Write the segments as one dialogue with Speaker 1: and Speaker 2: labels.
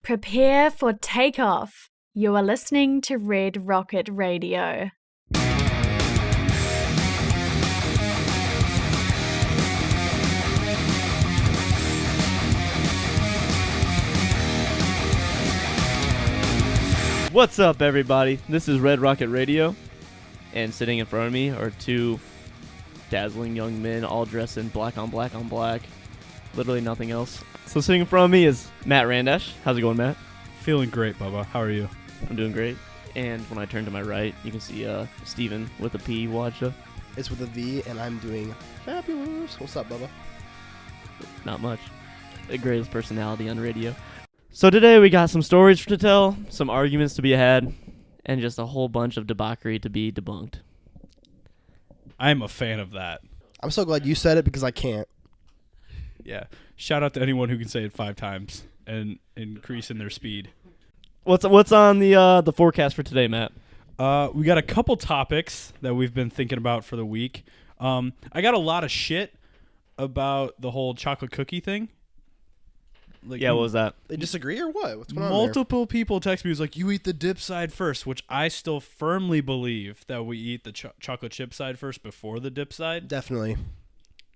Speaker 1: Prepare for takeoff. You are listening to Red Rocket Radio.
Speaker 2: What's up, everybody? This is Red Rocket Radio, and sitting in front of me are two dazzling young men, all dressed in black on black on black. Literally nothing else. So sitting in front of me is Matt Randash. How's it going, Matt?
Speaker 3: Feeling great, Bubba. How are you?
Speaker 2: I'm doing great. And when I turn to my right, you can see Steven with a P. Watcha.
Speaker 4: It's with a V, and I'm doing fabulous. What's up, Bubba?
Speaker 2: Not much. The greatest personality on radio. So today we got some stories to tell, some arguments to be had, and just a whole bunch of debauchery to be debunked.
Speaker 3: I'm a fan of that.
Speaker 4: I'm so glad you said it because I can't.
Speaker 3: Yeah. Shout out to anyone who can say it 5 times and increase in their speed.
Speaker 2: What's on the forecast for today, Matt?
Speaker 3: We got a couple topics that we've been thinking about for the week. I got a lot of shit about the whole chocolate cookie thing.
Speaker 2: What was that?
Speaker 4: They disagree or what? What's going on
Speaker 3: Multiple people text me. It was like, you eat the dip side first, which I still firmly believe that we eat the chocolate chip side first before the dip side.
Speaker 4: Definitely.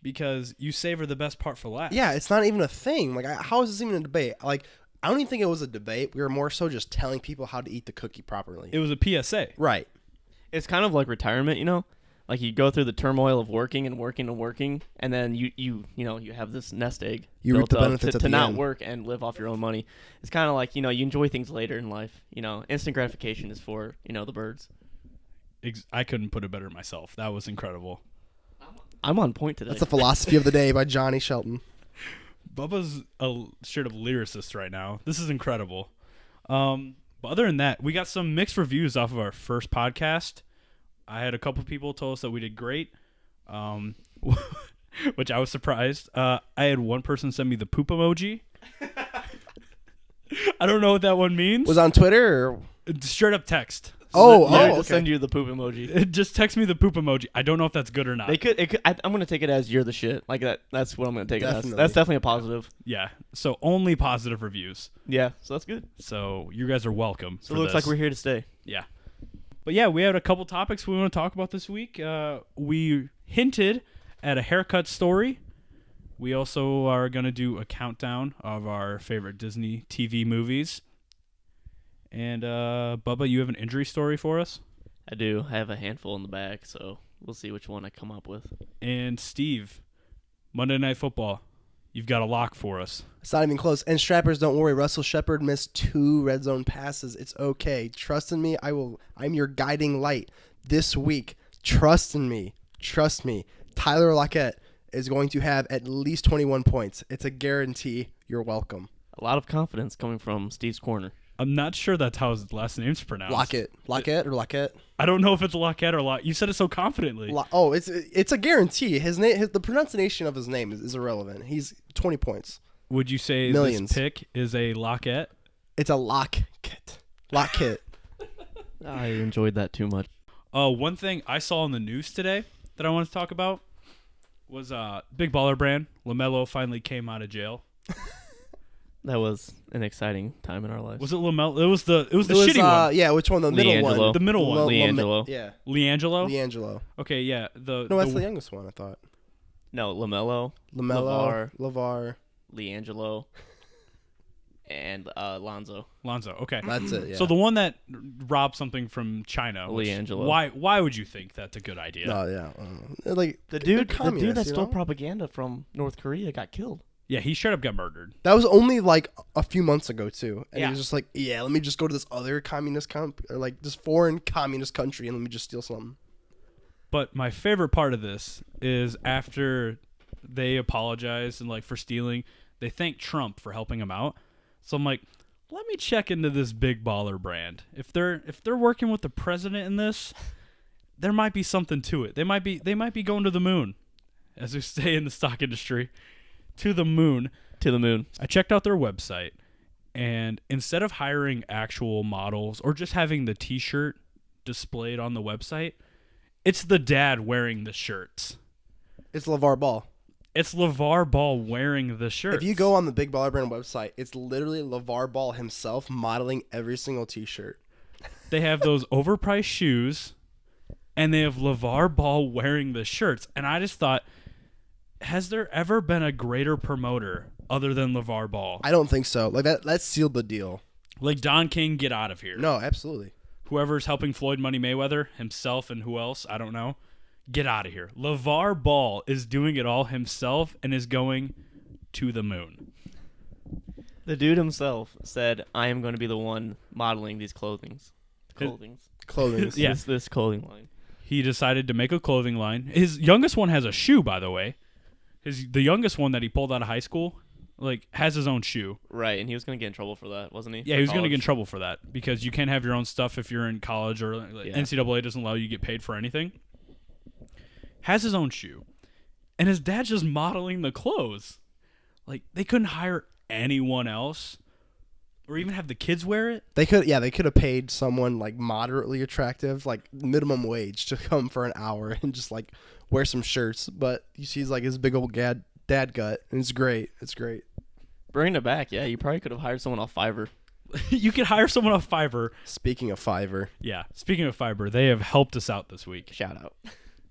Speaker 3: Because you savor the best part for last.
Speaker 4: Yeah, it's not even a thing. Like, how is this even a debate? Like, I don't even think it was a debate. We were more so just telling people how to eat the cookie properly.
Speaker 3: It was a PSA.
Speaker 4: Right.
Speaker 2: It's kind of like retirement, you know? Like you go through the turmoil of working and working and working, and then you have this nest egg
Speaker 4: You reap
Speaker 2: built
Speaker 4: the
Speaker 2: up
Speaker 4: benefits
Speaker 2: to
Speaker 4: at the
Speaker 2: not
Speaker 4: end.
Speaker 2: work and live off your own money. It's kind of like, you enjoy things later in life. Instant gratification is for, the birds.
Speaker 3: I couldn't put it better myself. That was incredible.
Speaker 2: I'm on point today.
Speaker 4: That's the philosophy of the day by Johnny Shelton.
Speaker 3: Bubba's a straight up lyricist right now. This is incredible. But other than that, we got some mixed reviews off of our first podcast. I had a couple people tell us that we did great, which I was surprised. I had one person send me the poop emoji. I don't know what that one means.
Speaker 4: Was it on Twitter or?
Speaker 3: Straight up text.
Speaker 2: Just
Speaker 4: Okay.
Speaker 2: send you the poop emoji.
Speaker 3: Just text me the poop emoji. I don't know if that's good or not.
Speaker 2: I'm gonna take it as you're the shit. Like that. That's what I'm gonna take it as.
Speaker 4: Definitely.
Speaker 2: That's definitely a positive.
Speaker 3: Yeah. So only positive reviews.
Speaker 2: Yeah. So that's good.
Speaker 3: So you guys are welcome.
Speaker 2: So it looks like we're here to stay.
Speaker 3: Yeah. But yeah, we had a couple topics we want to talk about this week. We hinted at a haircut story. We also are going to do a countdown of our favorite Disney TV movies. And Bubba, you have an injury story for us?
Speaker 2: I do. I have a handful in the bag, so we'll see which one I come up with.
Speaker 3: And Steve, Monday Night Football, you've got a lock for us.
Speaker 4: It's not even close. And strappers, don't worry. Russell Shepard missed 2 red zone passes. It's okay. Trust in me. I'm your guiding light this week. Trust in me. Trust me. Tyler Lockett is going to have at least 21 points. It's a guarantee. You're welcome.
Speaker 2: A lot of confidence coming from Steve's corner.
Speaker 3: I'm not sure that's how his last name's pronounced.
Speaker 4: Lockett or Lockett?
Speaker 3: I don't know if it's Lockett or Lock. You said it so confidently.
Speaker 4: It's a guarantee. His name, the pronunciation of his name is irrelevant. He's 20 points.
Speaker 3: Would you say
Speaker 4: Millions.
Speaker 3: this pick is a Lockett?
Speaker 4: It's a Lockett. Lockett.
Speaker 2: I enjoyed that too much.
Speaker 3: One thing I saw in the news today that I wanted to talk about was big baller brand LaMelo finally came out of jail.
Speaker 2: That was an exciting time in our lives.
Speaker 3: Was it LaMelo? It was the shitty one.
Speaker 4: Yeah, which one? The middle
Speaker 2: LiAngelo.
Speaker 4: one.
Speaker 3: The middle one.
Speaker 2: LiAngelo.
Speaker 4: Yeah.
Speaker 3: LiAngelo?
Speaker 4: LiAngelo.
Speaker 3: Okay, yeah.
Speaker 4: No, that's the youngest one, I thought.
Speaker 2: No, LaMelo,
Speaker 4: LeVar.
Speaker 2: LiAngelo, and Lonzo.
Speaker 3: Lonzo. Okay.
Speaker 4: That's it, yeah.
Speaker 3: So the one that robbed something from China.
Speaker 2: LiAngelo.
Speaker 3: Why would you think that's a good idea?
Speaker 4: No, yeah. Like
Speaker 2: The dude
Speaker 4: communists,
Speaker 2: that stole
Speaker 4: know?
Speaker 2: propaganda from North Korea got killed.
Speaker 3: Yeah, he straight up got murdered.
Speaker 4: That was only like a few months ago too, and
Speaker 2: Yeah.
Speaker 4: he was just like, "Yeah, let me just go to this other communist or like this foreign communist country, and let me just steal something."
Speaker 3: But my favorite part of this is after they apologize and for stealing, they thank Trump for helping them out. So I'm like, let me check into this big baller brand. If they're working with the president in this, there might be something to it. They might be going to the moon, as we say in the stock industry. To the moon. I checked out their website, and instead of hiring actual models or just having the T-shirt displayed on the website, it's the dad wearing the shirts.
Speaker 4: It's LeVar Ball.
Speaker 3: It's LeVar Ball wearing the shirt.
Speaker 4: If you go on the Big Baller Brand website, it's literally LeVar Ball himself modeling every single T-shirt.
Speaker 3: They have those overpriced shoes, and they have LeVar Ball wearing the shirts. And I just thought, has there ever been a greater promoter other than LeVar Ball?
Speaker 4: I don't think so. Like that sealed the deal.
Speaker 3: Like Don King, get out of here.
Speaker 4: No, absolutely.
Speaker 3: Whoever's helping Floyd Money Mayweather, himself and who else, I don't know. Get out of here. LeVar Ball is doing it all himself and is going to the moon.
Speaker 2: The dude himself said, I am going to be the one modeling these clothing.
Speaker 3: Yeah.
Speaker 2: This clothing line.
Speaker 3: He decided to make a clothing line. His youngest one has a shoe, by the way. The youngest one that he pulled out of high school, like, has his own shoe.
Speaker 2: Right, and he was going to get in trouble for that, wasn't he?
Speaker 3: Yeah, he was going to get in trouble for that because you can't have your own stuff if you're in college or NCAA doesn't allow you to get paid for anything. Has his own shoe. And his dad's just modeling the clothes. Like, they couldn't hire anyone else or even have the kids wear it.
Speaker 4: They could have paid someone like moderately attractive, like minimum wage, to come for an hour and just like wear some shirts. But you see, he's like his big old dad gut, and it's great. It's great.
Speaker 2: Bringing it back, yeah, you probably could have hired someone off Fiverr.
Speaker 3: You could hire someone off Fiverr.
Speaker 4: Speaking of Fiverr,
Speaker 3: Yeah, speaking of Fiverr, they have helped us out this week.
Speaker 2: Shout out.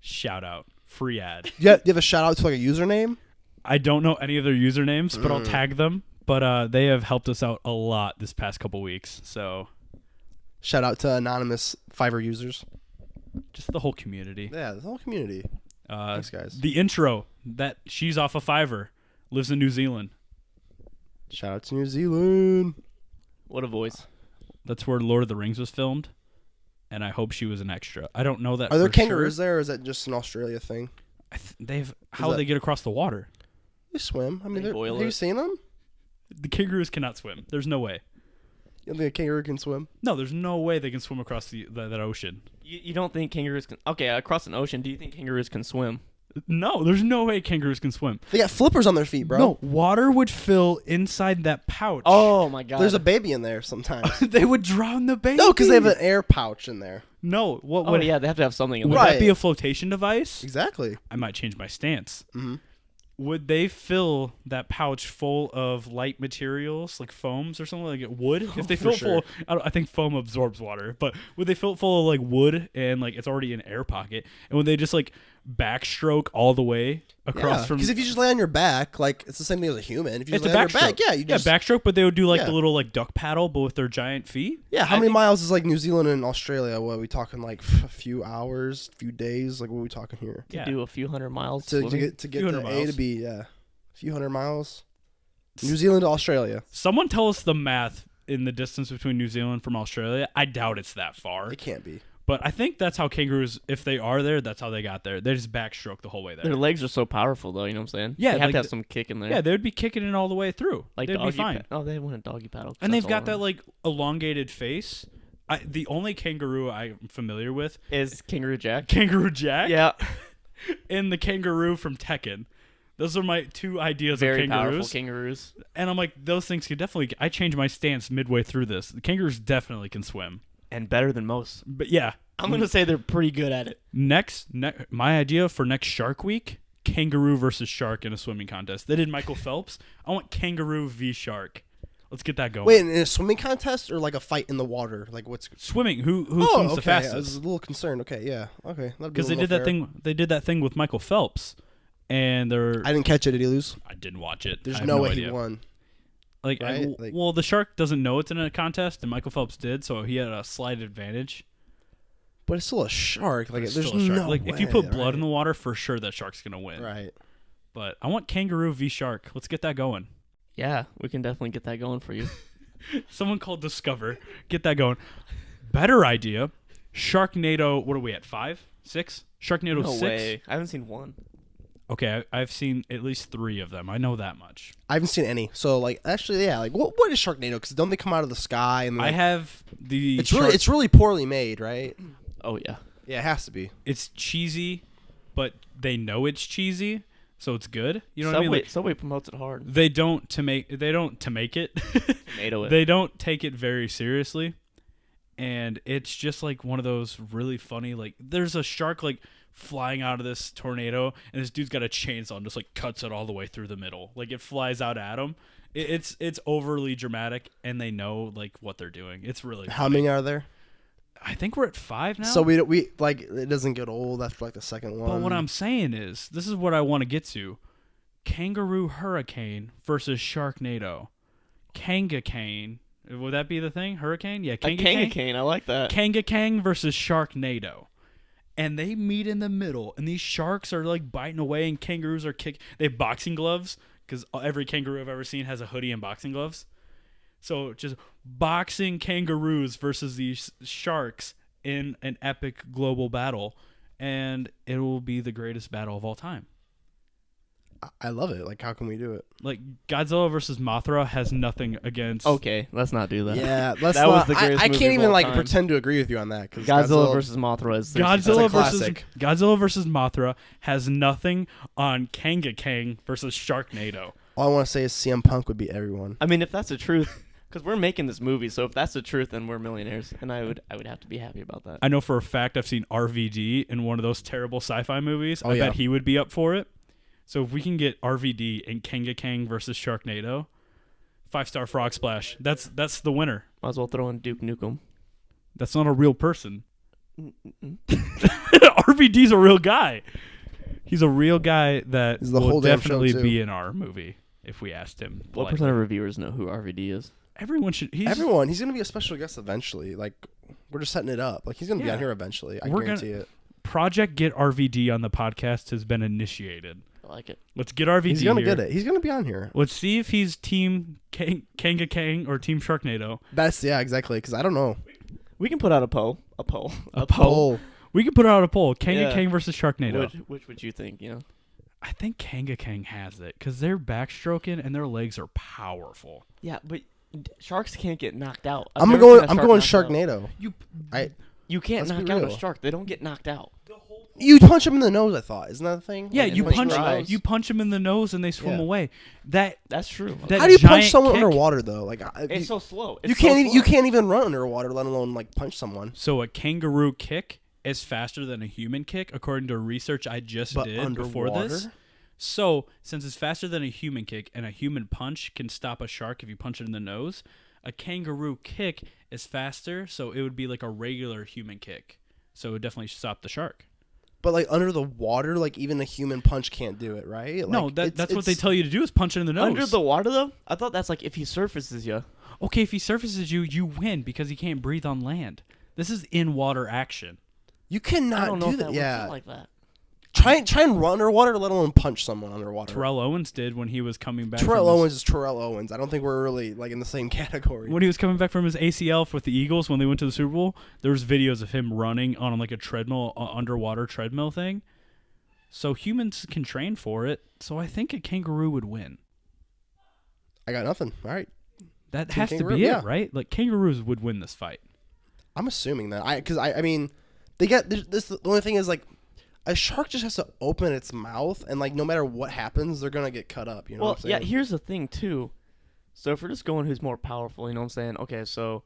Speaker 3: Shout out. Free ad.
Speaker 4: yeah, do you have a shout out to like a username?
Speaker 3: I don't know any of their usernames, but I'll tag them. But they have helped us out a lot this past couple weeks. So
Speaker 4: Shout out to anonymous Fiverr users.
Speaker 3: just the whole community.
Speaker 4: Yeah, the whole community. Thanks, guys.
Speaker 3: The intro that she's off of Fiverr, lives in New Zealand.
Speaker 4: Shout out to New Zealand.
Speaker 2: What a voice.
Speaker 3: That's where Lord of the Rings was filmed, and I hope she was an extra. I don't know that.
Speaker 4: Are there
Speaker 3: for
Speaker 4: kangaroos
Speaker 3: sure.
Speaker 4: there, or is that just an Australia thing?
Speaker 3: How would they get across the water?
Speaker 4: They swim. I mean,
Speaker 2: They boil
Speaker 4: have you
Speaker 2: it.
Speaker 4: seen them?
Speaker 3: The kangaroos cannot swim. There's no way.
Speaker 4: You don't think a kangaroo can swim?
Speaker 3: No, there's no way they can swim across that ocean.
Speaker 2: You don't think kangaroos can... Okay, across an ocean, do you think kangaroos can swim?
Speaker 3: No, there's no way kangaroos can swim.
Speaker 4: They got flippers on their feet, bro.
Speaker 3: No, water would fill inside that pouch.
Speaker 2: Oh, my God.
Speaker 4: There's a baby in there sometimes.
Speaker 3: They would drown the baby.
Speaker 4: No, because they have an air pouch in there.
Speaker 3: No, what
Speaker 2: Oh,
Speaker 3: would
Speaker 2: yeah, they have to have something in
Speaker 3: would
Speaker 2: there.
Speaker 3: that
Speaker 4: Right.
Speaker 3: be a flotation device?
Speaker 4: Exactly.
Speaker 3: I might change my stance.
Speaker 4: Mm-hmm.
Speaker 3: Would they fill that pouch full of light materials like foams or something like wood? If they
Speaker 4: For
Speaker 3: fill it
Speaker 4: sure.
Speaker 3: full, I think foam absorbs water, but would they fill it full of like wood and like it's already an air pocket? And would they just like backstroke all the way across from?
Speaker 4: Because if you just lay on your back, like it's the same thing as a human. If you
Speaker 3: It's
Speaker 4: just
Speaker 3: a
Speaker 4: lay on your
Speaker 3: backstroke.
Speaker 4: back, you just
Speaker 3: backstroke, but they would do like the
Speaker 4: Yeah.
Speaker 3: little like duck paddle, but with their giant feet.
Speaker 4: yeah. How
Speaker 2: I
Speaker 4: many
Speaker 2: think-
Speaker 4: miles is like New Zealand and Australia? What are we talking, like a few hours, few days? Like what are we talking here?
Speaker 3: Yeah.
Speaker 2: Do a few hundred miles
Speaker 4: To
Speaker 2: swimming?
Speaker 4: get
Speaker 3: Few
Speaker 4: to
Speaker 3: hundred
Speaker 4: A
Speaker 3: miles.
Speaker 4: to B, yeah, a few hundred miles. New Zealand to Australia.
Speaker 3: Someone tell us the math in the distance between New Zealand from Australia. I doubt it's that far.
Speaker 4: It can't be.
Speaker 3: But I think that's how kangaroos, if they are there, that's how they got there. They just backstroke the whole way there.
Speaker 2: Their legs are so powerful, though, you know what I'm saying?
Speaker 3: Yeah,
Speaker 2: They have
Speaker 3: like
Speaker 2: to have
Speaker 3: the-
Speaker 2: some kick in there.
Speaker 3: Yeah, they would be kicking it all the way through.
Speaker 2: like
Speaker 3: They'd be
Speaker 2: doggy
Speaker 3: fine.
Speaker 2: Oh, they want a doggy paddle.
Speaker 3: And they've
Speaker 2: That's
Speaker 3: got
Speaker 2: all
Speaker 3: that
Speaker 2: I
Speaker 3: like elongated face. The only kangaroo I'm familiar with,
Speaker 2: know. Is Kangaroo Jack?
Speaker 3: Kangaroo Jack,
Speaker 2: Yeah.
Speaker 3: and the kangaroo from Tekken. Those are my two ideas
Speaker 2: Very
Speaker 3: of
Speaker 2: powerful
Speaker 3: kangaroos.
Speaker 2: kangaroos.
Speaker 3: And I'm like, those things could definitely. I changed my stance midway through this. The kangaroos definitely can swim.
Speaker 2: And better than most.
Speaker 3: But yeah,
Speaker 2: I'm going to say they're pretty good at it.
Speaker 3: my idea for next Shark Week: kangaroo versus shark in a swimming contest. They did Michael Phelps. I want kangaroo v shark. Let's get that going.
Speaker 4: Wait, in a swimming contest or like a fight in the water? Like what's?
Speaker 3: Swimming. Who
Speaker 4: Oh,
Speaker 3: swims
Speaker 4: okay.
Speaker 3: the
Speaker 4: I was
Speaker 3: fastest?
Speaker 4: a little concerned. Okay, yeah, okay.
Speaker 3: Because they did that thing. They did that thing with Michael Phelps, and they're.
Speaker 4: I didn't catch it. Did he lose?
Speaker 3: I didn't watch it.
Speaker 4: There's
Speaker 3: I have
Speaker 4: no way
Speaker 3: idea.
Speaker 4: he won.
Speaker 3: Like,
Speaker 4: right? Like-
Speaker 3: well, the shark doesn't know it's in a contest, and Michael Phelps did, so he had a slight advantage.
Speaker 4: But it's still a shark. Like
Speaker 3: It's
Speaker 4: there's
Speaker 3: still a shark.
Speaker 4: no
Speaker 3: like
Speaker 4: way,
Speaker 3: if you put blood
Speaker 4: right?
Speaker 3: in the water, for sure that shark's gonna win.
Speaker 4: Right.
Speaker 3: But I want kangaroo v shark. Let's get that going.
Speaker 2: Yeah, we can definitely get that going for you.
Speaker 3: Someone called Discover. Get that going. Better idea. Sharknado. What are we at? 5, 6? Sharknado
Speaker 2: No
Speaker 3: 6.
Speaker 2: way. I haven't seen one.
Speaker 3: Okay, I've seen at least 3 of them. I know that much.
Speaker 4: I haven't seen any. So like actually, yeah. Like what is Sharknado? Because don't they come out of the sky and
Speaker 3: I
Speaker 4: like,
Speaker 3: have the.
Speaker 4: it's really poorly made, right?
Speaker 2: Oh, yeah.
Speaker 4: Yeah, it has to be.
Speaker 3: It's cheesy, but they know it's cheesy, so it's good. You know what I
Speaker 2: Subway,
Speaker 3: mean? Like,
Speaker 2: Subway promotes it hard.
Speaker 3: they don't to make it.
Speaker 2: Tomato it.
Speaker 3: They don't take it very seriously, and it's just like one of those really funny. Like there's a shark like flying out of this tornado, and this dude's got a chainsaw and just like cuts it all the way through the middle. Like it flies out at him. It's overly dramatic, and they know like what they're doing. It's really
Speaker 4: How
Speaker 3: funny.
Speaker 4: many are there?
Speaker 3: I think we're at 5 now.
Speaker 4: So we like it doesn't get old after like the second one.
Speaker 3: But what I'm saying is, this is what I want to get to: Kangaroo Hurricane versus Sharknado. Kangacane. Would that be the thing? Hurricane? Yeah, Kangacane.
Speaker 2: Kangacane, I like that.
Speaker 3: Kangacane versus Sharknado. And they meet in the middle, and these sharks are like biting away, and kangaroos are kicking. They have boxing gloves, because every kangaroo I've ever seen has a hoodie and boxing gloves. So just boxing kangaroos versus these sharks in an epic global battle, and it will be the greatest battle of all time.
Speaker 4: I love it. Like, how can we do it?
Speaker 3: Like, Godzilla versus Mothra has nothing against...
Speaker 2: Okay, let's not do that.
Speaker 4: Yeah, let's
Speaker 2: That
Speaker 4: not.
Speaker 2: was the greatest
Speaker 4: I
Speaker 2: movie
Speaker 4: can't
Speaker 2: of
Speaker 4: even
Speaker 2: all
Speaker 4: like
Speaker 2: time.
Speaker 4: pretend to agree with you on that because
Speaker 2: Godzilla versus Mothra is
Speaker 3: Godzilla versus
Speaker 4: classic.
Speaker 3: Godzilla versus Mothra has nothing on Kangacane versus Sharknado.
Speaker 4: All I want to say is CM Punk would beat everyone.
Speaker 2: I mean, if that's the truth, because we're making this movie, so if that's the truth, then we're millionaires, and I would have to be happy about that.
Speaker 3: I know for a fact I've seen RVD in one of those terrible sci-fi movies.
Speaker 4: Oh,
Speaker 3: I
Speaker 4: yeah.
Speaker 3: bet he would be up for it. So if we can get RVD and Kangacane versus Sharknado, 5-star frog splash. That's the winner.
Speaker 2: Might as well throw in Duke Nukem.
Speaker 3: That's not a real person. RVD's a real guy. He's a real guy that
Speaker 4: He's the
Speaker 3: will
Speaker 4: whole damn show,
Speaker 3: definitely
Speaker 4: too.
Speaker 3: be in our movie if we asked him.
Speaker 2: What
Speaker 3: politely.
Speaker 2: percent of reviewers know who RVD is?
Speaker 3: Everyone should.
Speaker 4: Everyone. He's gonna be a special guest eventually. Like, we're just setting it up. Like, he's gonna be
Speaker 3: Yeah.
Speaker 4: on here eventually. I
Speaker 3: We're
Speaker 4: guarantee it.
Speaker 3: Project Get RVD on the podcast has been initiated.
Speaker 2: I like it.
Speaker 3: Let's get RVD
Speaker 4: He's gonna
Speaker 3: here.
Speaker 4: get it. He's gonna be on here.
Speaker 3: Let's see if he's Team Kangacane or Team Sharknado.
Speaker 4: That's exactly. Because I don't know.
Speaker 2: We can put out a poll. A poll.
Speaker 4: Poll.
Speaker 3: We can put out a poll.
Speaker 2: Yeah.
Speaker 3: Kangacane versus Sharknado.
Speaker 2: Which would you think, you know?
Speaker 3: I think Kangacane has it because they're backstroking and their legs are powerful.
Speaker 2: Yeah, but sharks can't get knocked out.
Speaker 4: I'm going Sharknado.
Speaker 2: You can't
Speaker 4: Let's be
Speaker 2: knock out a
Speaker 4: real.
Speaker 2: shark. They don't get knocked out.
Speaker 4: You punch him in the nose. I thought. Isn't that the thing?
Speaker 3: Yeah,
Speaker 4: Like,
Speaker 3: you
Speaker 4: punch him
Speaker 3: punch
Speaker 4: in the nose?
Speaker 3: you punch them in the nose and they swim
Speaker 4: Yeah.
Speaker 3: away.
Speaker 2: That's true.
Speaker 3: That
Speaker 4: How do you punch
Speaker 3: giant
Speaker 4: someone
Speaker 3: kick-
Speaker 4: underwater though? Like,
Speaker 2: It's so slow.
Speaker 4: you can't even run underwater, let alone like punch someone.
Speaker 3: So a kangaroo kick is faster than a human kick, according to research I just
Speaker 4: But
Speaker 3: did before this.
Speaker 4: underwater?
Speaker 3: So, since it's faster than a human kick and a human punch can stop a shark if you punch it in the nose, a kangaroo kick is faster, so it would be like a regular human kick. So it would definitely stop the shark.
Speaker 4: But like under the water, like even a human punch can't do it, right? Like,
Speaker 3: No, that's what they tell you to do is punch it in the nose.
Speaker 2: Under the water, though? I thought that's like if he surfaces you.
Speaker 3: Okay, if he surfaces you, you win because he can't breathe on land. This is in water action.
Speaker 4: You
Speaker 2: I
Speaker 4: cannot
Speaker 2: don't know
Speaker 4: do
Speaker 2: if
Speaker 4: that.
Speaker 2: that
Speaker 4: Yeah,
Speaker 2: works out like that.
Speaker 4: try and run underwater, let alone punch someone underwater.
Speaker 3: Terrell Owens did when he was coming back.
Speaker 4: Terrell
Speaker 3: from his-
Speaker 4: Owens is Terrell Owens. I don't think we're really like in the same category.
Speaker 3: When he was coming back from his ACL with the Eagles when they went to the Super Bowl, there was videos of him running on like a treadmill, underwater treadmill thing. So humans can train for it. So I think a kangaroo would win.
Speaker 4: I got nothing. All right,
Speaker 3: That
Speaker 4: Team
Speaker 3: has to
Speaker 4: kangaroo,
Speaker 3: be
Speaker 4: yeah.
Speaker 3: it, right? Like kangaroos would win this fight.
Speaker 4: I'm assuming that I mean, they get this. The only thing is like, a shark just has to open its mouth, and like no matter what happens, they're gonna get cut up. You know
Speaker 2: Well,
Speaker 4: what I'm
Speaker 2: yeah,
Speaker 4: saying?
Speaker 2: here's the thing, too. So if we're just going who's more powerful, you know what I'm saying? Okay, so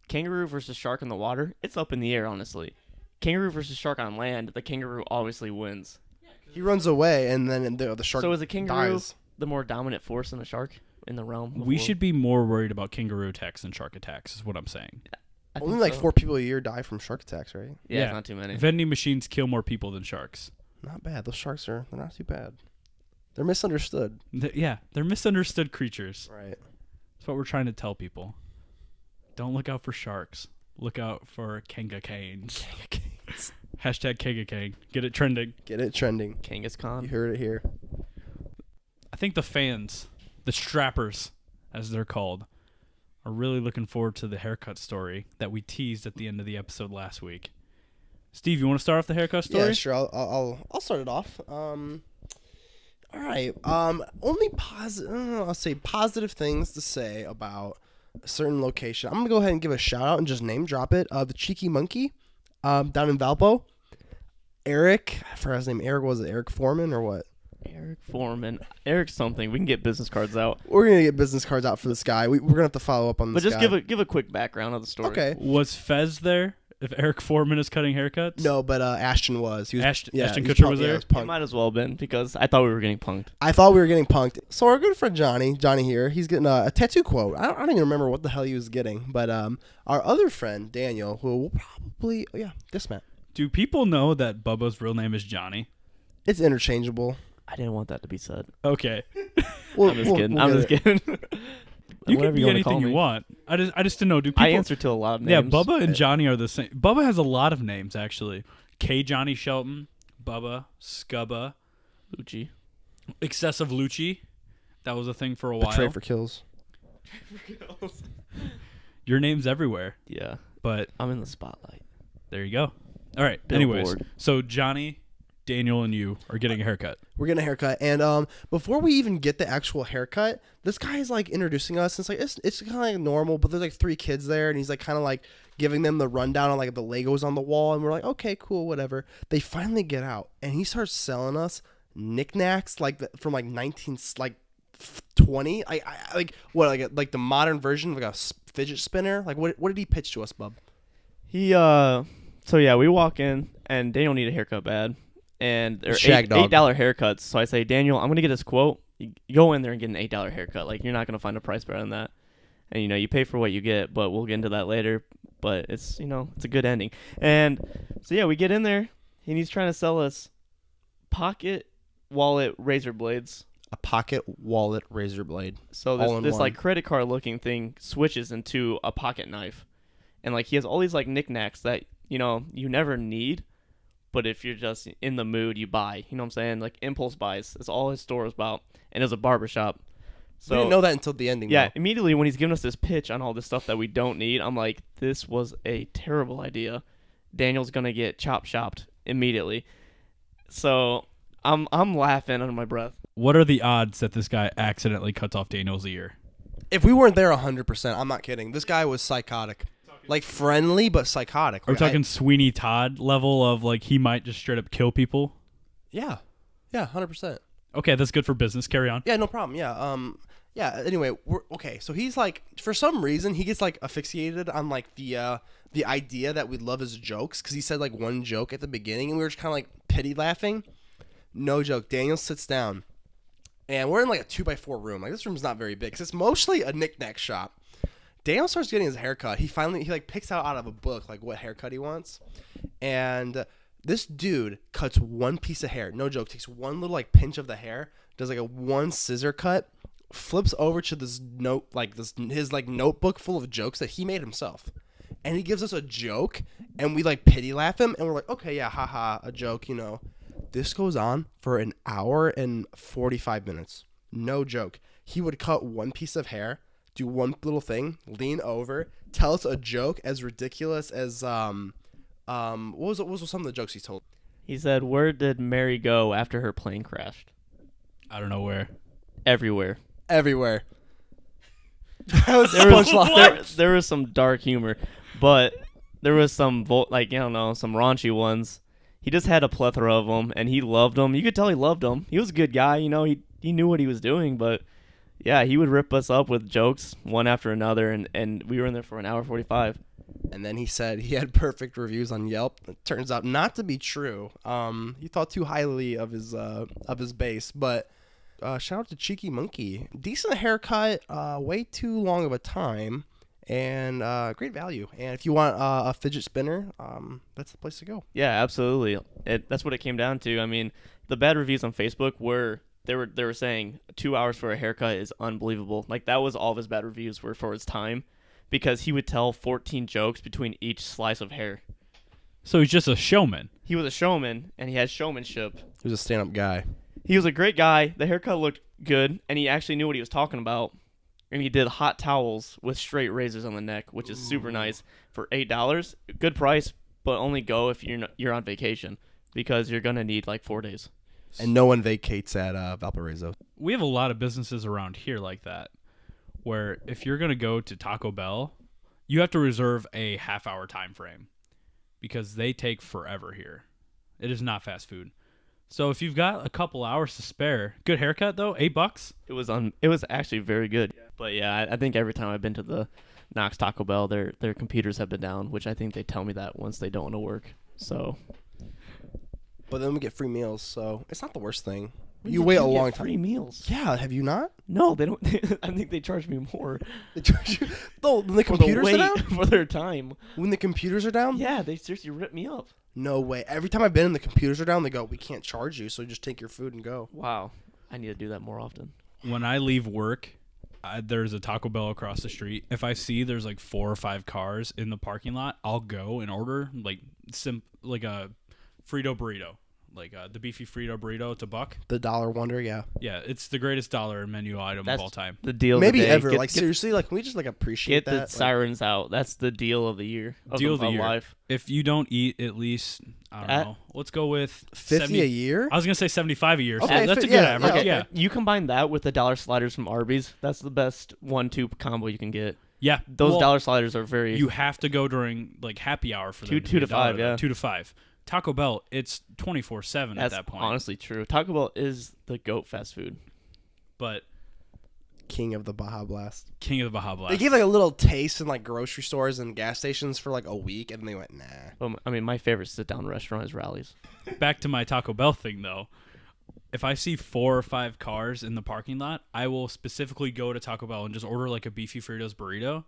Speaker 2: kangaroo versus shark in the water, it's up in the air, honestly. Kangaroo versus shark on land, the kangaroo obviously wins.
Speaker 4: He runs away, and then the shark.
Speaker 2: So is a kangaroo
Speaker 4: dies.
Speaker 2: the more dominant force than a shark in the realm? of
Speaker 3: We
Speaker 2: world?
Speaker 3: should be more worried about kangaroo attacks than shark attacks, is what I'm saying.
Speaker 2: I
Speaker 4: Only
Speaker 2: think
Speaker 4: like
Speaker 2: so.
Speaker 4: 4 people a year die from shark attacks, right?
Speaker 2: Yeah, it's not too many.
Speaker 3: Vending machines kill more people than sharks.
Speaker 4: Not bad. Those sharks they're not too bad. They're misunderstood.
Speaker 3: They're misunderstood creatures.
Speaker 4: Right.
Speaker 3: That's what we're trying to tell people. Don't look out for sharks. Look out for kangacanes. Hashtag Kangacane. Get it trending.
Speaker 4: Get it trending.
Speaker 2: Kangas
Speaker 4: You
Speaker 2: Khan.
Speaker 4: heard it here.
Speaker 3: I think the fans, the strappers, as they're called, are really looking forward to the haircut story that we teased at the end of the episode last week. Steve, you want to start off the haircut story?
Speaker 4: Yeah, sure. I'll start it off. All right. Only I'll say positive things to say about a certain location. I'm gonna go ahead and give a shout out and just name drop it. The Cheeky Monkey, down in Valpo. Eric, I forgot his name. Eric, was it Eric Foreman or what?
Speaker 2: Eric Foreman. Eric something. We can get business cards out.
Speaker 4: We're gonna get business cards out for this guy. We're gonna have to follow up on
Speaker 2: But
Speaker 4: this
Speaker 2: just
Speaker 4: guy.
Speaker 2: give a quick background of the story.
Speaker 4: Okay.
Speaker 3: Was Fez there if Eric Foreman is cutting haircuts?
Speaker 4: No, but Ashton was. He was
Speaker 3: Ashton
Speaker 4: he was
Speaker 3: Kutcher was there?
Speaker 4: Yeah, he was
Speaker 2: It
Speaker 4: punked.
Speaker 2: might as well have been because I thought we were getting punked.
Speaker 4: I thought we were getting punked. So our good friend Johnny here, he's getting a tattoo quote. I don't even remember what the hell he was getting. But our other friend, Daniel, who will probably, this man.
Speaker 3: Do people know that Bubba's real name is Johnny?
Speaker 4: It's interchangeable.
Speaker 2: I didn't want that to be said.
Speaker 3: Okay.
Speaker 4: We'll,
Speaker 2: I'm just
Speaker 4: we'll-
Speaker 2: kidding.
Speaker 4: we'll
Speaker 2: I'm
Speaker 4: get
Speaker 2: just
Speaker 4: it.
Speaker 2: kidding.
Speaker 3: You
Speaker 2: Whatever
Speaker 3: can be
Speaker 2: wanna call
Speaker 3: anything you
Speaker 2: me.
Speaker 3: want. I just didn't know. Do people?
Speaker 2: I answer to a lot of names.
Speaker 3: Yeah, Bubba and Johnny are the same. Bubba has a lot of names actually. K. Johnny Shelton, Bubba, Scubba,
Speaker 2: Lucci.
Speaker 3: Excessive Lucci. That was a thing for a while.
Speaker 4: Betray for kills.
Speaker 3: Your name's everywhere,
Speaker 2: Yeah,
Speaker 3: but
Speaker 2: I'm in the spotlight.
Speaker 3: there you go. All right.
Speaker 2: Billboard.
Speaker 3: Anyways, so Johnny, Daniel, and you are getting a haircut.
Speaker 4: We're getting a haircut, and before we even get the actual haircut, this guy is like introducing us. And it's kind of like normal, but there's like 3 kids there, and he's like kind of like giving them the rundown on like the Legos on the wall, and we're like, okay, cool, whatever. They finally get out, and he starts selling us knickknacks like from like 1920. I like what like the modern version of like a fidget spinner. Like what did he pitch to us, bub?
Speaker 2: He so yeah, we walk in and Daniel need a haircut bad, and they're
Speaker 4: Shag dog.
Speaker 2: $8 haircuts. So I say, Daniel, I'm gonna get this quote. You go in there and get an $8 haircut. Like you're not gonna find a price better than that. And you pay for what you get, but we'll get into that later. But it's it's a good ending. And so yeah, we get in there and he's trying to sell us pocket wallet razor blades.
Speaker 4: A pocket wallet razor blade.
Speaker 2: So
Speaker 4: All in
Speaker 2: this
Speaker 4: one.
Speaker 2: like credit card looking thing switches into a pocket knife. And like he has all these like knickknacks that, you never need, but if you're just in the mood, you buy. You know what I'm saying? Like impulse buys. That's all his store is about. And it's a barbershop. So
Speaker 4: We didn't know that until the ending.
Speaker 2: yeah,
Speaker 4: though.
Speaker 2: immediately when he's giving us this pitch on all this stuff that we don't need, I'm like, this was a terrible idea. Daniel's gonna get chopped immediately. So I'm laughing under my breath.
Speaker 3: What are the odds that this guy accidentally cuts off Daniel's ear?
Speaker 4: If we weren't there 100%, I'm not kidding. This guy was psychotic. Like friendly, but psychotic.
Speaker 3: Are we
Speaker 4: Like,
Speaker 3: talking Sweeney Todd level of like he might just straight up kill people?
Speaker 4: Yeah, 100%.
Speaker 3: Okay, that's good for business. Carry on.
Speaker 4: Yeah, no problem. Yeah. Anyway, we're okay. So he's like, for some reason, he gets like asphyxiated on like the idea that we love his jokes because he said like one joke at the beginning and we were just kind of like pity laughing. No joke. Daniel sits down, and we're in like a 2x4 room. Like this room's not very big because it's mostly a knick-knack shop. Daniel starts getting his haircut. He like picks out of a book like what haircut he wants, and this dude cuts one piece of hair. No joke. Takes one little like pinch of the hair, does like a one scissor cut, flips over to this his like notebook full of jokes that he made himself, and he gives us a joke, and we like pity laugh him, and we're like, okay, yeah, haha, a joke, This goes on for an hour and 45 minutes. No joke. He would cut one piece of hair, do one little thing, lean over, tell us a joke as ridiculous as what was some of the jokes he told?
Speaker 2: He said, "Where did Mary go after her plane crashed?"
Speaker 3: I don't know where.
Speaker 2: Everywhere.
Speaker 4: Everywhere. That was
Speaker 2: There was,
Speaker 3: What?
Speaker 2: there was some dark humor, but there was some some raunchy ones. He just had a plethora of them, and he loved them. You could tell he loved them. He was a good guy, He knew what he was doing, but yeah, he would rip us up with jokes one after another, and we were in there for an hour 45.
Speaker 4: And then he said he had perfect reviews on Yelp. It turns out not to be true. He thought too highly of his base, but shout out to Cheeky Monkey. Decent haircut, way too long of a time, and great value. And if you want a fidget spinner, that's the place to go.
Speaker 2: Yeah, absolutely. That's what it came down to. I mean, the bad reviews on Facebook were they were saying 2 hours for a haircut is unbelievable. Like that was all of his bad reviews were for his time, because he would tell 14 jokes between each slice of hair.
Speaker 3: So he's just a showman.
Speaker 2: He was a showman, and he had showmanship.
Speaker 4: He was a stand-up guy.
Speaker 2: He was a great guy. The haircut looked good, and he actually knew what he was talking about. And he did hot towels with straight razors on the neck, which is super nice for $8. Good price, but only go if you're on vacation, because you're gonna need like 4 days.
Speaker 4: And no one vacates at Valparaiso.
Speaker 3: We have a lot of businesses around here like that, where if you're going to go to Taco Bell, you have to reserve a half-hour time frame because they take forever here. It is not fast food. So if you've got a couple hours to spare, good haircut though, $8.
Speaker 2: It was actually very good. But yeah, I think every time I've been to Knox Taco Bell, their computers have been down, which I think they tell me that once they don't want to work. So,
Speaker 4: But then we get free meals, so it's not the worst thing.
Speaker 2: When
Speaker 4: You
Speaker 2: did
Speaker 4: wait a
Speaker 2: get
Speaker 4: long
Speaker 2: free
Speaker 4: time.
Speaker 2: meals.
Speaker 4: Yeah, have you not?
Speaker 2: No, they don't. I think they charge me more
Speaker 4: They charge you. No, when the
Speaker 2: for the
Speaker 4: computers are
Speaker 2: wait
Speaker 4: down.
Speaker 2: for their time.
Speaker 4: When the computers are down.
Speaker 2: Yeah, they seriously rip me up.
Speaker 4: No way. Every time I've been in, the computers are down. They go, we can't charge you, so just take your food and go.
Speaker 2: Wow, I need to do that more often.
Speaker 3: When I leave work, there's a Taco Bell across the street. If I see there's like 4 or 5 cars in the parking lot, I'll go and order like a Frito burrito. Like the beefy Frito burrito, it's $1.
Speaker 4: The Dollar Wonder, yeah.
Speaker 3: Yeah, it's the greatest dollar menu item
Speaker 2: That's
Speaker 3: of all time.
Speaker 2: the deal.
Speaker 4: Maybe
Speaker 2: of the day.
Speaker 4: ever.
Speaker 2: Get,
Speaker 4: Seriously, can we just appreciate
Speaker 2: get the
Speaker 4: that? Like,
Speaker 2: sirens out. That's the deal of the year.
Speaker 3: Deal of the year.
Speaker 2: Life.
Speaker 3: If you don't eat at least, I don't know. Let's go with
Speaker 4: 50
Speaker 3: 70
Speaker 4: a year.
Speaker 3: I was gonna say 75 a year. So
Speaker 4: Okay,
Speaker 3: that's a good
Speaker 4: yeah,
Speaker 3: average.
Speaker 4: okay.
Speaker 3: Yeah,
Speaker 2: You combine that with the dollar sliders from Arby's. That's the best 1-2 combo you can get.
Speaker 3: yeah.
Speaker 2: Those
Speaker 3: Well,
Speaker 2: dollar sliders are very.
Speaker 3: you have to go during like happy hour for them
Speaker 2: Two
Speaker 3: to be
Speaker 2: to
Speaker 3: $1,
Speaker 2: five,
Speaker 3: though.
Speaker 2: yeah.
Speaker 3: 2 to 5. Taco Bell, it's 24/7 at
Speaker 2: that's
Speaker 3: that point.
Speaker 2: honestly true. Taco Bell is the GOAT fast food.
Speaker 3: But
Speaker 4: King of the Baja Blast.
Speaker 3: King of the Baja Blast.
Speaker 4: They gave a little taste in grocery stores and gas stations for a week, and they went, nah.
Speaker 2: I mean, my favorite sit-down restaurant is Rally's.
Speaker 3: Back to my Taco Bell thing though. If I see 4 or 5 cars in the parking lot, I will specifically go to Taco Bell and just order a beefy Fritos burrito.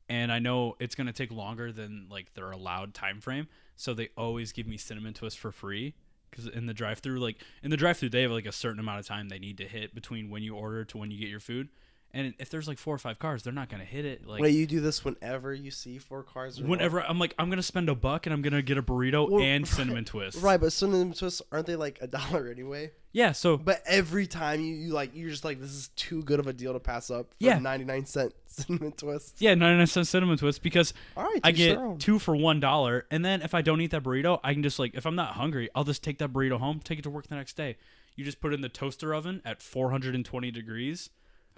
Speaker 3: And I know it's going to take longer than their allowed time frame. So they always give me cinnamon twist for free. Because in the drive-thru, they have a certain amount of time they need to hit between when you order to when you get your food. And if there's 4 or 5 cars, they're not going to hit it.
Speaker 4: Wait, you do this whenever you see 4 cars? Or
Speaker 3: Whenever I'm I'm going to spend $1 and I'm going to get a burrito
Speaker 4: Well,
Speaker 3: and cinnamon twist.
Speaker 4: Right, but cinnamon twists, aren't they $1 anyway?
Speaker 3: Yeah, so
Speaker 4: But every time you're just this is too good of a deal to pass up for
Speaker 3: Yeah.
Speaker 4: 99-cent cinnamon twists.
Speaker 3: yeah, 99-cent cinnamon twist because
Speaker 4: All right,
Speaker 3: I
Speaker 4: teach their
Speaker 3: get
Speaker 4: own.
Speaker 3: 2 for $1, and then if I don't eat that burrito, I can just if I'm not hungry, I'll just take that burrito home, take it to work the next day. You just put it in the toaster oven at 420 degrees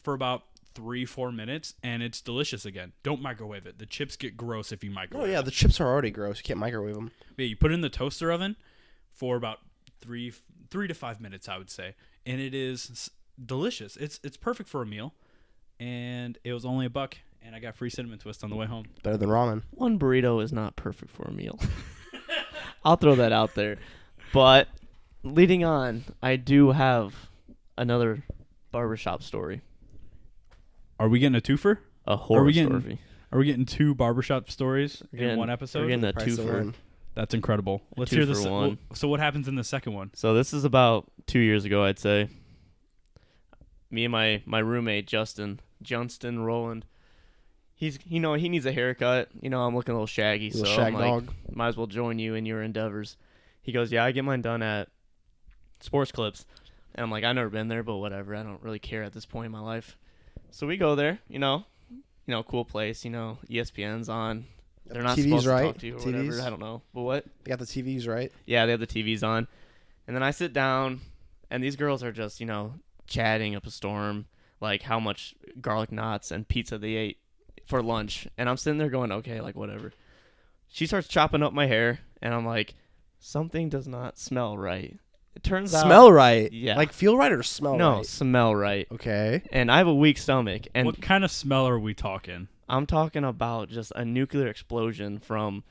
Speaker 3: for about 3-4 minutes, and it's delicious again. Don't microwave it. The chips get gross if you
Speaker 4: Oh
Speaker 3: microwave.
Speaker 4: yeah, the chips are already gross. You can't microwave them.
Speaker 3: Yeah, you put it in the toaster oven for about 3 to 5 minutes, I would say, and it is delicious. It's perfect for a meal, and it was only $1, and I got free cinnamon twist on the way home.
Speaker 4: Better than ramen.
Speaker 2: One burrito is not perfect for a meal. I'll throw that out there. But leading on, I do have another barbershop story.
Speaker 3: Are we getting a twofer?
Speaker 2: A horror
Speaker 3: getting-
Speaker 2: story.
Speaker 3: Are we getting 2 barbershop stories
Speaker 2: We're
Speaker 3: in
Speaker 2: getting-
Speaker 3: one
Speaker 2: We're
Speaker 3: episode?
Speaker 2: getting a
Speaker 4: Price of
Speaker 2: twofer.
Speaker 4: one.
Speaker 3: That's incredible. Let's
Speaker 2: two
Speaker 3: hear
Speaker 2: for
Speaker 3: this.
Speaker 2: one.
Speaker 3: So what happens in the second one?
Speaker 2: So this is about 2 years ago, I'd say. Me and my roommate Justin Rowland. He needs a haircut. I'm looking a little shaggy,
Speaker 4: Little
Speaker 2: so
Speaker 4: shag
Speaker 2: I'm
Speaker 4: dog.
Speaker 2: might as well join you in your endeavors. He goes, yeah, I get mine done at Sports Clips, and I'm like, I've never been there, but whatever. I don't really care at this point in my life. So we go there. Cool place. ESPN's on. They're not
Speaker 4: TVs,
Speaker 2: supposed to
Speaker 4: right?
Speaker 2: talk to you or whatever.
Speaker 4: TVs?
Speaker 2: I don't know, but what?
Speaker 4: They got the TVs, right?
Speaker 2: Yeah, they have the TVs on. And then I sit down, and these girls are just, chatting up a storm, like how much garlic knots and pizza they ate for lunch. And I'm sitting there going, okay, whatever. She starts chopping up my hair, and I'm like, something does not smell right. It turns out...
Speaker 4: Smell right.
Speaker 2: Yeah.
Speaker 4: Feel right or smell
Speaker 2: No,
Speaker 4: right?
Speaker 2: smell right.
Speaker 4: Okay.
Speaker 2: And I have a weak stomach, and
Speaker 3: What kind of smell are we talking?
Speaker 2: I'm talking about just a nuclear explosion from...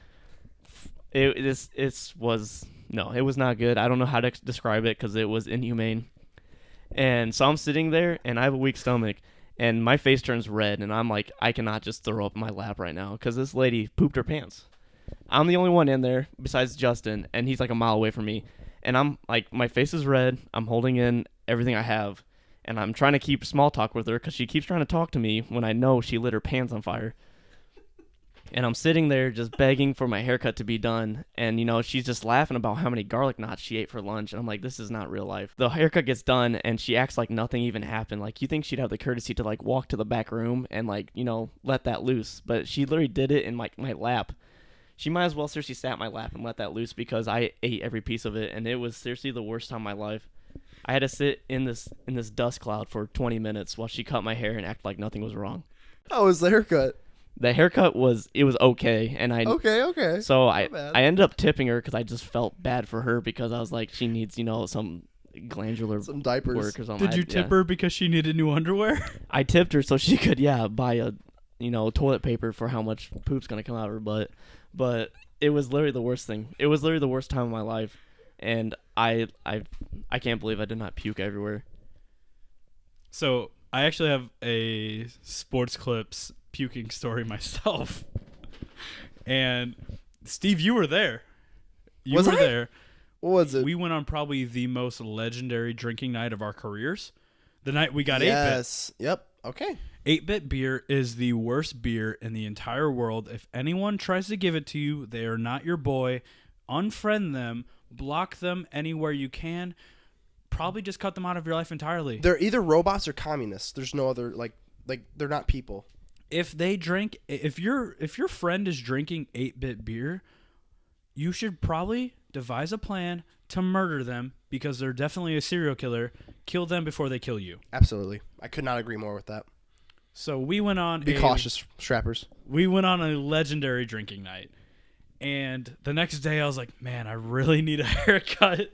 Speaker 2: It was not good. I don't know how to describe it because it was inhumane. And so I'm sitting there, and I have a weak stomach, and my face turns red, and I'm like, I cannot just throw up in my lap right now because this lady pooped her pants. I'm the only one in there besides Justin, and he's a mile away from me. And I'm like, my face is red. I'm holding in everything I have, and I'm trying to keep small talk with her because she keeps trying to talk to me when I know she lit her pants on fire. And I'm sitting there just begging for my haircut to be done. And, she's just laughing about how many garlic knots she ate for lunch. And I'm like, this is not real life. The haircut gets done, and she acts like nothing even happened. You think she'd have the courtesy to, walk to the back room and, let that loose. But she literally did it in, my lap. She might as well seriously sat in my lap and let that loose because I ate every piece of it. And it was seriously the worst time of my life. I had to sit in this dust cloud for 20 minutes while she cut my hair and act like nothing was wrong.
Speaker 4: How was the haircut?
Speaker 2: The haircut was okay, and
Speaker 4: Okay.
Speaker 2: So
Speaker 4: Not bad.
Speaker 2: I ended up tipping her because I just felt bad for her because I was like, she needs some glandular
Speaker 4: Some diapers.
Speaker 2: work or something.
Speaker 3: Did you tip her because she needed new underwear?
Speaker 2: I tipped her so she could buy toilet paper for how much poop's gonna come out of her butt. But it was literally the worst thing. It was literally the worst time of my life, and I can't believe I did not puke everywhere.
Speaker 3: So I actually have a Sports Clips puking story myself. And Steve, you were there. You were there.
Speaker 4: What was it?
Speaker 3: We went on probably the most legendary drinking night of our careers. The night we got 8-bit.
Speaker 4: Yes. Yep. Okay.
Speaker 3: 8-bit beer is the worst beer in the entire world. If anyone tries to give it to you, they are not your boy. Unfriend them. Block them anywhere you can. Probably just cut them out of your life entirely.
Speaker 4: They're either robots or communists. There's no other like they're not people.
Speaker 3: If they drink, if your friend is drinking 8-bit beer, you should probably devise a plan to murder them because they're definitely a serial killer. Kill them before they kill you.
Speaker 4: Absolutely. I could not agree more with that.
Speaker 3: So we went on
Speaker 4: Be cautious, strappers.
Speaker 3: We went on a legendary drinking night. And the next day I was like, man, I really need a haircut.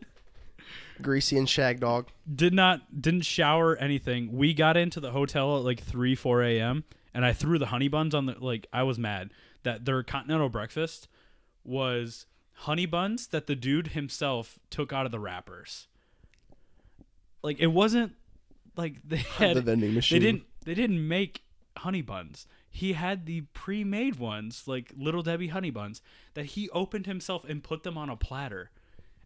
Speaker 4: Greasy and shag dog.
Speaker 3: Didn't shower, anything. We got into the hotel at like 4 a.m. and I threw the honey buns on I was mad that their continental breakfast was honey buns that the dude himself took out of the wrappers. Like, it wasn't like they had
Speaker 4: the vending machine.
Speaker 3: They didn't make honey buns. He had the pre-made ones, like Little Debbie honey buns, that he opened himself and put them on a platter.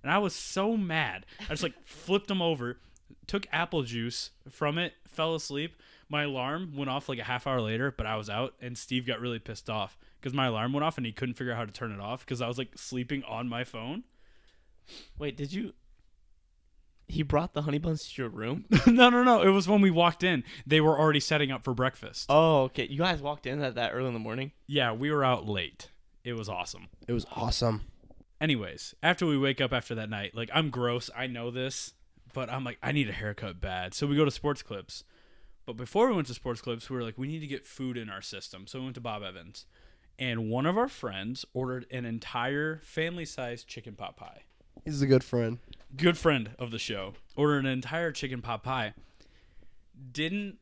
Speaker 3: And I was so mad. I just flipped them over, took apple juice from it, fell asleep. My alarm went off like a half hour later, but I was out, and Steve got really pissed off because my alarm went off and he couldn't figure out how to turn it off because I was sleeping on my phone.
Speaker 2: Wait, he brought the honey buns to your room?
Speaker 3: No. It was when we walked in. They were already setting up for breakfast.
Speaker 2: Oh, okay. You guys walked in at that early in the morning?
Speaker 3: Yeah, we were out late. It was awesome.
Speaker 4: It was awesome.
Speaker 3: Anyways, after we wake up after that night, I'm gross. I know this, but I'm I need a haircut bad. So we go to Sports Clips. But before we went to Sports Clips, we were we need to get food in our system. So we went to Bob Evans. And one of our friends ordered an entire family-sized chicken pot pie.
Speaker 4: He's a good friend.
Speaker 3: Good friend of the show. Ordered an entire chicken pot pie. Didn't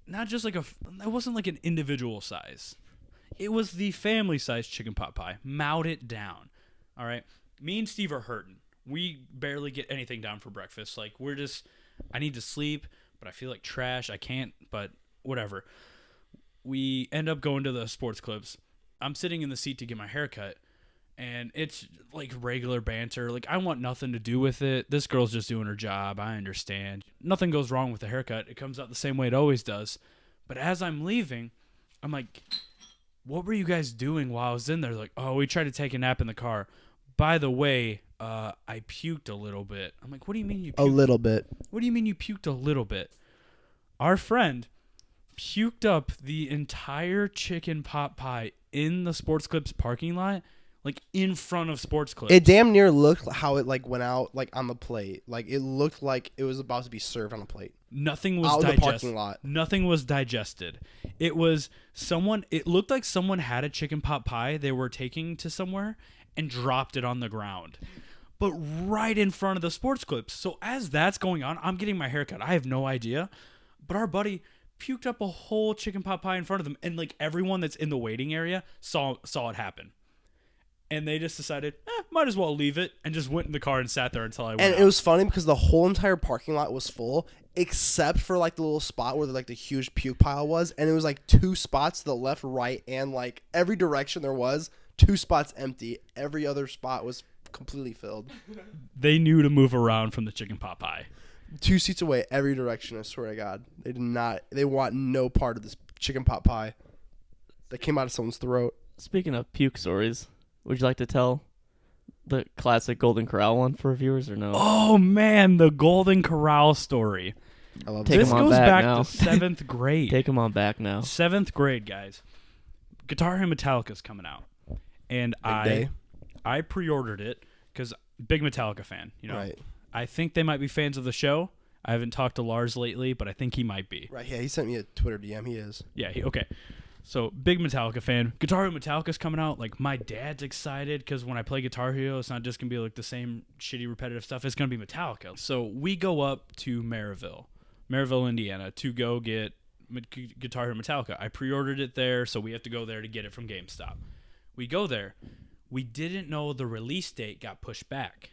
Speaker 3: not just it wasn't an individual size. It was the family-sized chicken pot pie. Mowed it down. All right. Me and Steve are hurting. We barely get anything down for breakfast. I need to sleep, but I feel like trash. I can't, but whatever. We end up going to the Sports Clips. I'm sitting in the seat to get my haircut, and it's regular banter. I want nothing to do with it. This girl's just doing her job. I understand. Nothing goes wrong with the haircut. It comes out the same way it always does. But as I'm leaving, I'm like, what were you guys doing while I was in there? Oh, we tried to take a nap in the car. By the way, I puked a little bit. I'm like, what do you mean you puked?
Speaker 4: A little bit.
Speaker 3: What do you mean you puked a little bit? Our friend puked up the entire chicken pot pie in the Sports Clips parking lot, in front of Sports Clips.
Speaker 4: It damn near looked how it went out on the plate. It looked like it was about to be served on a plate.
Speaker 3: Nothing was
Speaker 4: out
Speaker 3: digested.
Speaker 4: In the parking lot.
Speaker 3: Nothing was digested. It looked like someone had a chicken pot pie they were taking to somewhere and dropped it on the ground. But right in front of the Sports Clips. So as that's going on, I'm getting my haircut. I have no idea. But our buddy puked up a whole chicken pot pie in front of them, and everyone that's in the waiting area saw it happen. And they just decided, might as well leave it, and just went in the car and sat there until I went
Speaker 4: And
Speaker 3: out.
Speaker 4: it was funny because the whole entire parking lot was full, except for the little spot where the huge puke pile was, and it was 2 spots to the left, right, and every direction there was 2 spots empty. Every other spot was completely filled.
Speaker 3: They knew to move around from the chicken pot pie.
Speaker 4: 2 seats away, every direction. I swear to God, they did not. They want no part of this chicken pot pie that came out of someone's throat.
Speaker 2: Speaking of puke stories, would you like to tell the classic Golden Corral one for viewers or no?
Speaker 3: Oh, man, the Golden Corral story.
Speaker 4: I love
Speaker 2: Take
Speaker 3: This
Speaker 2: 'em on
Speaker 3: goes
Speaker 2: back
Speaker 3: back
Speaker 2: now.
Speaker 3: to 7th grade.
Speaker 2: Take them on back now.
Speaker 3: 7th grade, guys. Guitar Hero Metallica's coming out. And
Speaker 4: day.
Speaker 3: I pre-ordered it because big Metallica fan.
Speaker 4: Right.
Speaker 3: I think they might be fans of the show. I haven't talked to Lars lately, but I think he might be.
Speaker 4: Right. Yeah, he sent me a Twitter DM. He is.
Speaker 3: Yeah, okay. So, big Metallica fan. Guitar Hero Metallica's coming out. My dad's excited because when I play Guitar Hero, it's not just going to be the same shitty repetitive stuff. It's going to be Metallica. So, we go up to Maryville, Indiana, to go get Guitar Hero Metallica. I pre-ordered it there, so we have to go there to get it from GameStop. We go there. We didn't know the release date got pushed back.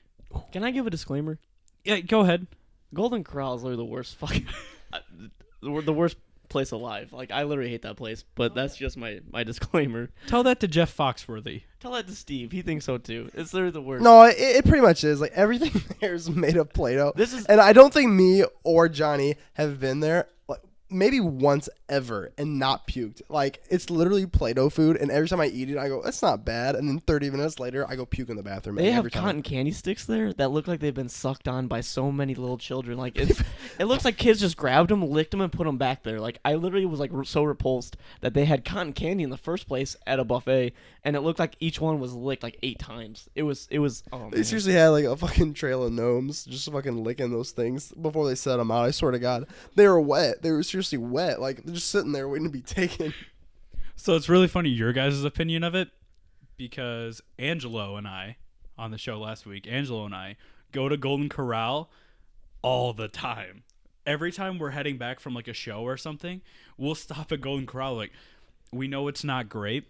Speaker 2: Can I give a disclaimer?
Speaker 3: Yeah, go ahead.
Speaker 2: Golden Corral is literally the worst fucking, the worst place alive. Like, I literally hate that place, but that's just my disclaimer.
Speaker 3: Tell that to Jeff Foxworthy.
Speaker 2: Tell that to Steve. He thinks so too. It's literally the worst.
Speaker 4: No, it pretty much is. Like, everything there is made of Play-Doh.
Speaker 2: This is
Speaker 4: And I don't think me or Johnny have been there, like, maybe once ever and not puked. Like, it's literally Play-Doh food, and every time I eat it, I go, that's not bad. And then 30 minutes later, I go puke in the bathroom.
Speaker 2: They have
Speaker 4: every time.
Speaker 2: cotton candy sticks there that look like they've been sucked on by so many little children. Like, it looks like kids just grabbed them, licked them, and put them back there. Like, I literally was like so repulsed that they had cotton candy in the first place at a buffet, and it looked like each one was licked like 8 times. It was. Oh,
Speaker 4: They
Speaker 2: man.
Speaker 4: seriously had like a fucking trail of gnomes just fucking licking those things before they set them out. I swear to God. They were wet. They were seriously wet. Like, they're just sitting there waiting to be taken.
Speaker 3: So it's really funny your guys' opinion of it, because Angelo and I, on the show last week, Angelo and I go to Golden Corral all the time. Every time we're heading back from like a show or something, we'll stop at Golden Corral. Like, we know it's not great,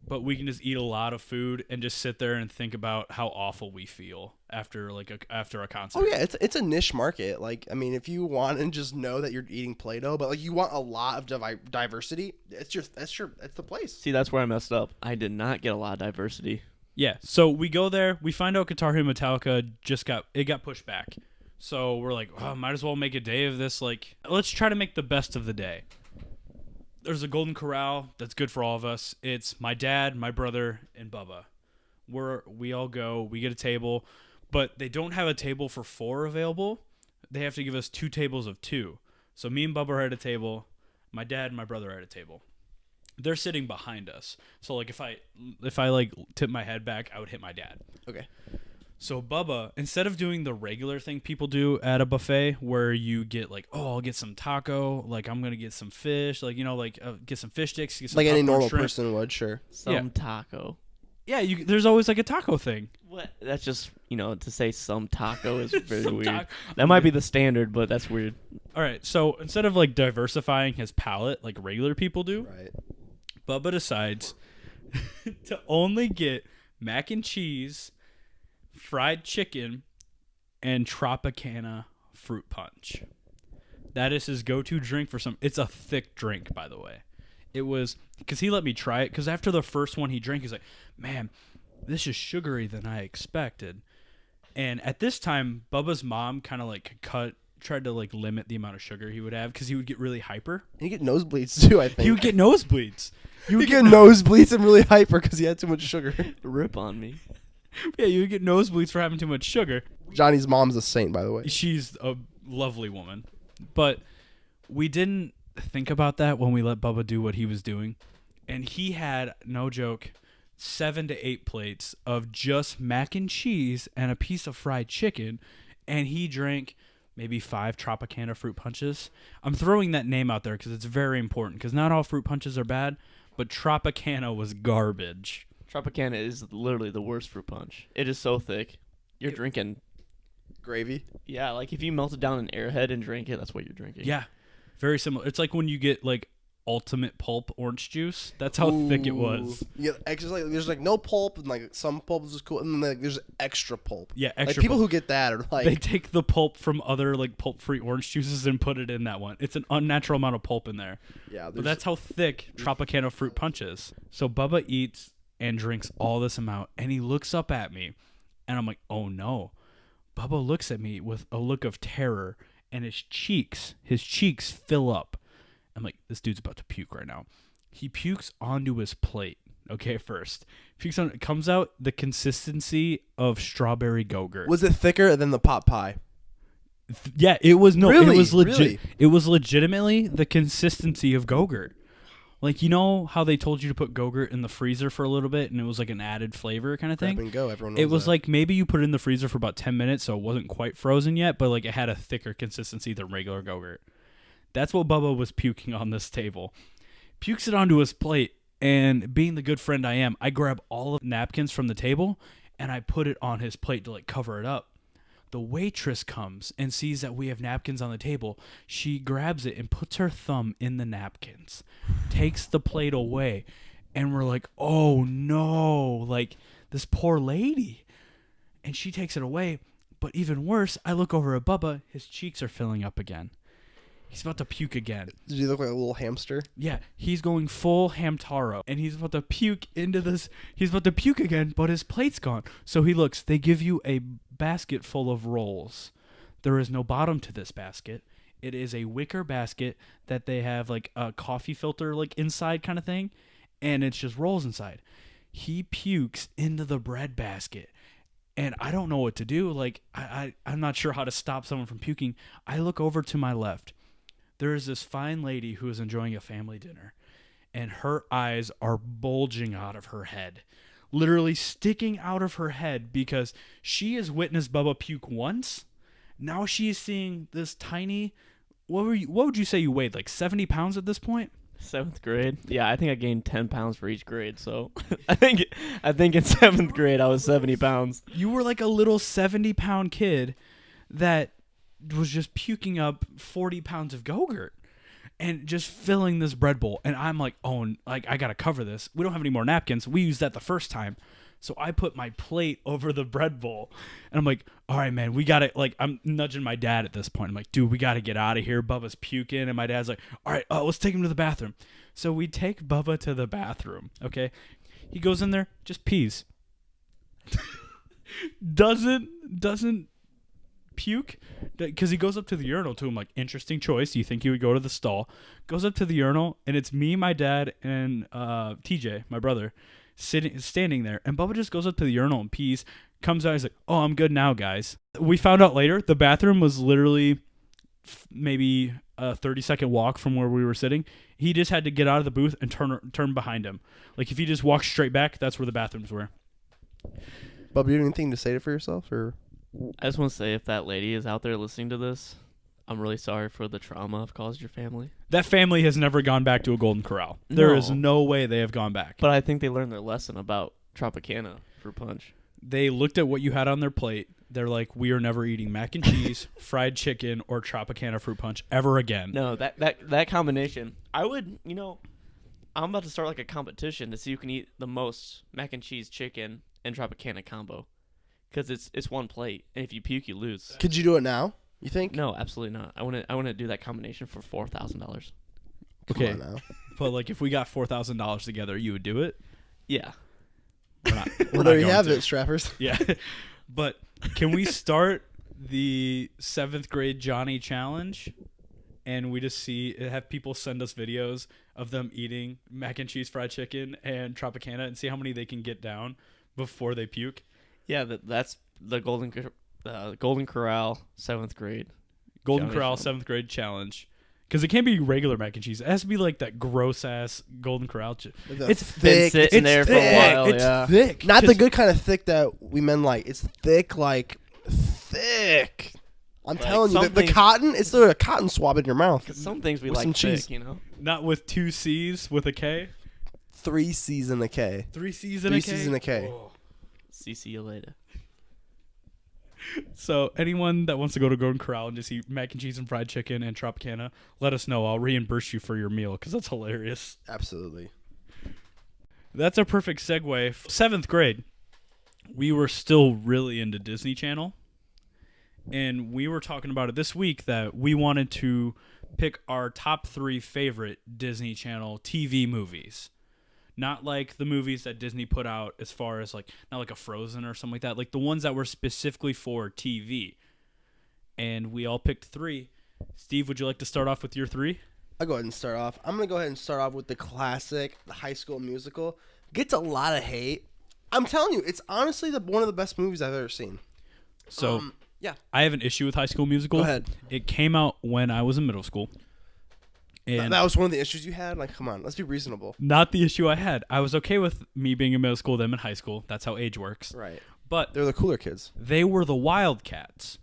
Speaker 3: but we can just eat a lot of food and just sit there and think about how awful we feel after a concert.
Speaker 4: Oh yeah, it's a niche market. Like, I mean, if you want and just know that you're eating Play-Doh, but like you want a lot of diversity, that's the place.
Speaker 2: See, that's where I messed up. I did not get a lot of diversity.
Speaker 3: Yeah, so we go there. We find out Guitar Hero Metallica got pushed back. So we're like, oh, might as well make a day of this. Like, let's try to make the best of the day. There's a Golden Corral that's good for all of us. It's my dad, my brother, and Bubba. We all go. We get a table, but they don't have a table for 4 available. They have to give us 2 tables of 2. So me and Bubba are at a table. My dad and my brother are at a table. They're sitting behind us. So like if I like tip my head back, I would hit my dad.
Speaker 4: Okay.
Speaker 3: So Bubba, instead of doing the regular thing people do at a buffet where you get like, oh, I'll get some taco, like I'm going to get some fish, like, you know, like get some fish sticks. Get some
Speaker 4: Like any
Speaker 3: popcorn,
Speaker 4: normal
Speaker 3: shrimp.
Speaker 4: person would, sure.
Speaker 2: Some taco.
Speaker 3: Yeah, there's always like a taco thing.
Speaker 2: What? That's just, to say some taco is very
Speaker 3: Some
Speaker 2: weird.
Speaker 3: taco.
Speaker 2: That might be the standard, but that's weird.
Speaker 3: All right, so instead of like diversifying his palate like regular people do,
Speaker 4: Right.
Speaker 3: Bubba decides to only get mac and cheese, fried chicken, and Tropicana fruit punch. That is his go-to drink for it's a thick drink, by the way. It was, because he let me try it, because after the first one he drank, he's like, man, this is sugary than I expected. And at this time, Bubba's mom kind of like tried to like limit the amount of sugar he would have, because he would get really hyper.
Speaker 4: And you get nosebleeds too, I think.
Speaker 3: He would get nosebleeds.
Speaker 4: You would get nosebleeds and really hyper because he had too much sugar.
Speaker 2: Rip on me.
Speaker 3: Yeah, you would get nosebleeds for having too much sugar.
Speaker 4: Johnny's mom's a saint, by the way.
Speaker 3: She's a lovely woman. But we didn't think about that when we let Bubba do what he was doing. And he had, no joke, 7 to 8 plates of just mac and cheese and a piece of fried chicken. And he drank maybe 5 Tropicana fruit punches. I'm throwing that name out there because it's very important, because not all fruit punches are bad, but Tropicana was garbage.
Speaker 2: Tropicana is literally the worst fruit punch. It is so thick. You're drinking.
Speaker 4: Gravy.
Speaker 2: Yeah, like if you melted down an Airhead and drank it, that's what you're drinking.
Speaker 3: Yeah, very similar. It's like when you get like ultimate pulp orange juice. That's how thick it was.
Speaker 4: Yeah, extra, like, there's like no pulp, and like some pulp is cool, and then like there's extra pulp.
Speaker 3: Yeah,
Speaker 4: Like
Speaker 3: extra
Speaker 4: people
Speaker 3: pulp.
Speaker 4: who get that are like,
Speaker 3: They take the pulp from other like pulp-free orange juices and put it in that one. It's an unnatural amount of pulp in there.
Speaker 4: yeah,
Speaker 3: But that's how thick Tropicana fruit punch is. So Bubba eats and drinks all this amount, and he looks up at me, and I'm like, oh no. Bubba looks at me with a look of terror, and his cheeks fill up. I'm like, this dude's about to puke right now. He pukes onto his plate. Okay, first. Pukes on it. Comes out the consistency of strawberry Go-Gurt.
Speaker 4: Was it thicker than the pot pie?
Speaker 3: Yeah, it was
Speaker 4: Really?
Speaker 3: it was legit.
Speaker 4: Really?
Speaker 3: It was legitimately the consistency of Go-Gurt. Like, you know how they told you to put Go-Gurt in the freezer for a little bit and it was like an added flavor kind of
Speaker 4: Grab
Speaker 3: thing?
Speaker 4: and go. Everyone.
Speaker 3: It
Speaker 4: knows
Speaker 3: was
Speaker 4: that.
Speaker 3: like maybe you put it in the freezer for about 10 minutes, so it wasn't quite frozen yet, but like it had a thicker consistency than regular Go-Gurt. That's what Bubba was puking on this table. Pukes it onto his plate, and being the good friend I am, I grab all of the napkins from the table and I put it on his plate to like cover it up. The waitress comes and sees that we have napkins on the table. She grabs it and puts her thumb in the napkins, takes the plate away, and we're like, oh no, like this poor lady. And she takes it away. But even worse, I look over at Bubba. His cheeks are filling up again. He's about to puke again.
Speaker 4: Did he look like a little hamster?
Speaker 3: Yeah, he's going full Hamtaro, and he's about to puke into this. He's about to puke again, but his plate's gone. So he looks. They give you a basket full of rolls. There is no bottom to this basket. It is a wicker basket that they have like a coffee filter like inside kind of thing, and it's just rolls inside. He pukes into the bread basket. And I don't know what to do. Like, I'm not sure how to stop someone from puking. I look over to my left. There is this fine lady who is enjoying a family dinner, and her eyes are bulging out of her head, literally sticking out of her head because she has witnessed Bubba puke once. Now she is seeing this tiny. What would you say you weighed? Like 70 pounds at this point?
Speaker 2: 7th grade. Yeah, I think I gained 10 pounds for each grade. So I think in 7th grade I was 70 pounds.
Speaker 3: You were like a little 70-pound kid that was just puking up 40 pounds of Go-Gurt and just filling this bread bowl. And I'm like, oh, like I got to cover this. We don't have any more napkins. We used that the first time. So I put my plate over the bread bowl. And I'm like, all right, man, we got to, like, I'm nudging my dad at this point. I'm like, dude, we got to get out of here. Bubba's puking. And my dad's like, all right, let's take him to the bathroom. So we take Bubba to the bathroom, okay? He goes in there, just pees. Doesn't puke, because he goes up to the urinal too. I'm like, interesting choice. You think he would go to the stall? Goes up to the urinal, and it's me, my dad, and TJ, my brother, standing there. And Bubba just goes up to the urinal and pees. Comes out, he's like, "Oh, I'm good now, guys." We found out later the bathroom was literally maybe a 30-second walk from where we were sitting. He just had to get out of the booth and turn behind him. Like if he just walked straight back, that's where the bathrooms were.
Speaker 4: Bubba, do you have anything to say for yourself, or?
Speaker 2: I just want to say, if that lady is out there listening to this, I'm really sorry for the trauma I've caused your family.
Speaker 3: That family has never gone back to a Golden Corral. There is no way they have gone back.
Speaker 2: But I think they learned their lesson about Tropicana fruit punch.
Speaker 3: They looked at what you had on their plate. They're like, we are never eating mac and cheese, fried chicken, or Tropicana fruit punch ever again.
Speaker 2: No, that combination. I would, I'm about to start like a competition to see who can eat the most mac and cheese, chicken, and Tropicana combo. Because it's one plate, and if you puke, you lose.
Speaker 4: Could you do it now? You think?
Speaker 2: No, absolutely not. I want to do that combination for $4,000.
Speaker 3: Okay,
Speaker 4: Come on now.
Speaker 3: but like if we got $4,000 together, you would do it?
Speaker 2: Yeah.
Speaker 4: Well, there you have it, strappers.
Speaker 3: Yeah. But can we start the 7th grade Johnny challenge? And we just have people send us videos of them eating mac and cheese, fried chicken, and Tropicana, and see how many they can get down before they puke.
Speaker 2: Yeah, that's the Golden Corral 7th grade.
Speaker 3: Golden
Speaker 2: Johnny
Speaker 3: Corral
Speaker 2: challenge.
Speaker 3: 7th grade challenge. Because it can't be regular mac and cheese. It has to be like that gross-ass Golden Corral.
Speaker 4: It's
Speaker 2: Been
Speaker 4: thick.
Speaker 2: sitting there for a while.
Speaker 3: It's
Speaker 2: Yeah.
Speaker 3: thick.
Speaker 4: Not the good kind of thick that we men like. It's thick, like thick. I'm
Speaker 2: Like
Speaker 4: telling you, the
Speaker 2: something-
Speaker 4: cotton. It's literally a cotton swab in your mouth.
Speaker 2: Some things we
Speaker 4: With
Speaker 2: like
Speaker 4: some
Speaker 2: thick,
Speaker 4: cheese.
Speaker 3: Not with 2 C's with a K.
Speaker 4: 3 C's in a K.
Speaker 3: 3 C's and
Speaker 4: 3
Speaker 3: a K.
Speaker 4: C's in a K.
Speaker 3: Oh.
Speaker 2: See you later.
Speaker 3: So anyone that wants to go to Golden Corral and just eat mac and cheese and fried chicken and Tropicana, let us know. I'll reimburse you for your meal because that's hilarious.
Speaker 4: Absolutely.
Speaker 3: That's a perfect segue. 7th grade, we were still really into Disney Channel. And we were talking about it this week that we wanted to pick our top 3 favorite Disney Channel TV movies. Not like the movies that Disney put out as far as like, not like a Frozen or something like that. Like the ones that were specifically for TV. And we all picked 3. Steve, would you like to start off with your 3?
Speaker 4: I'll go ahead and start off. I'm going to go ahead and start off with the classic, the High School Musical. Gets a lot of hate. I'm telling you, it's honestly one of the best movies I've ever seen.
Speaker 3: So,
Speaker 4: yeah.
Speaker 3: I have an issue with High School Musical.
Speaker 4: Go ahead.
Speaker 3: It came out when I was in middle school. And
Speaker 4: That was one of the issues you had? Like, come on, let's be reasonable.
Speaker 3: not the issue I had. I was okay with me being in middle school, them in high school. That's how age works.
Speaker 4: Right.
Speaker 3: But
Speaker 4: They're the cooler kids.
Speaker 3: they were the Wildcats.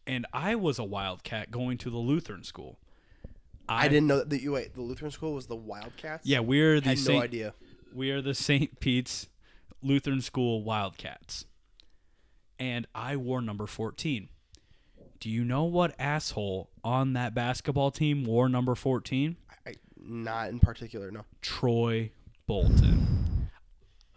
Speaker 3: And I was a Wildcat going to the Lutheran school.
Speaker 4: I didn't know that the Lutheran school was the Wildcats?
Speaker 3: Yeah, we're the
Speaker 4: I had no idea.
Speaker 3: We are the St. Pete's Lutheran School Wildcats. And I wore number 14. Do you know what asshole on that basketball team wore number 14?
Speaker 4: Not in particular, no.
Speaker 3: Troy Bolton.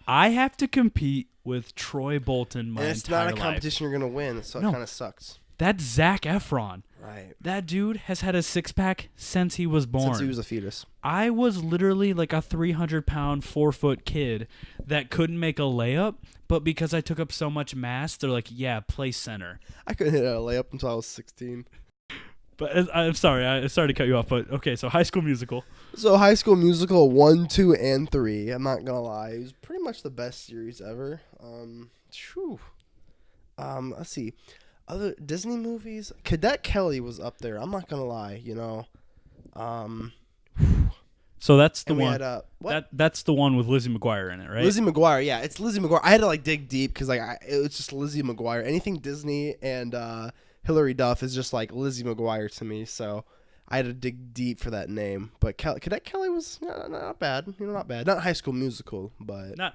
Speaker 3: I have to compete with Troy Bolton my
Speaker 4: And it's
Speaker 3: entire
Speaker 4: not a
Speaker 3: life.
Speaker 4: competition you're going to win, so
Speaker 3: No.
Speaker 4: it kind of sucks.
Speaker 3: That's Zac Efron.
Speaker 4: Right.
Speaker 3: That dude has had a six-pack since he was born.
Speaker 4: Since he was a fetus.
Speaker 3: I was literally like a 300-pound, 4-foot kid that couldn't make a layup, but because I took up so much mass, they're like, yeah, play center.
Speaker 4: I couldn't hit a layup until I was 16.
Speaker 3: But I'm sorry, I started to cut you off, but okay, so High School Musical.
Speaker 4: So High School Musical 1, 2, and 3. I'm not gonna lie, it was pretty much the best series ever. Let's see, other Disney movies. Cadet Kelly was up there. I'm not gonna lie, you know.
Speaker 3: So that's the
Speaker 4: And we
Speaker 3: one.
Speaker 4: had what?
Speaker 3: That's the one with Lizzie McGuire in it, right?
Speaker 4: Lizzie McGuire. Yeah, it's Lizzie McGuire. I had to like dig deep because it was just Lizzie McGuire. Anything Disney and Hilary Duff is just like Lizzie McGuire to me. So I had to dig deep for that name. But Cadet Kelly was not bad. You know, not bad. Not High School Musical, but
Speaker 3: not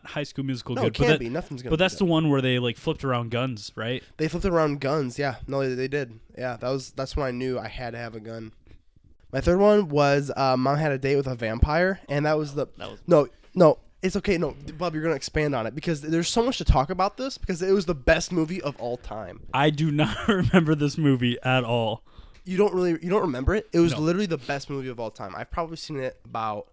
Speaker 3: High School Musical.
Speaker 4: no,
Speaker 3: good,
Speaker 4: it can't
Speaker 3: but
Speaker 4: be. Nothing's gonna.
Speaker 3: But that's
Speaker 4: be
Speaker 3: the one where they like flipped around guns, right?
Speaker 4: They flipped around guns. Yeah, no, they did. Yeah, that's when I knew I had to have a gun. My third one was Mom Had a Date with a Vampire, and that was no. It's okay. No, Bub, you're gonna expand on it because there's so much to talk about this because it was the best movie of all time.
Speaker 3: I do not remember this movie at all.
Speaker 4: You don't remember it? It was
Speaker 3: No.
Speaker 4: literally the best movie of all time. I've probably seen it about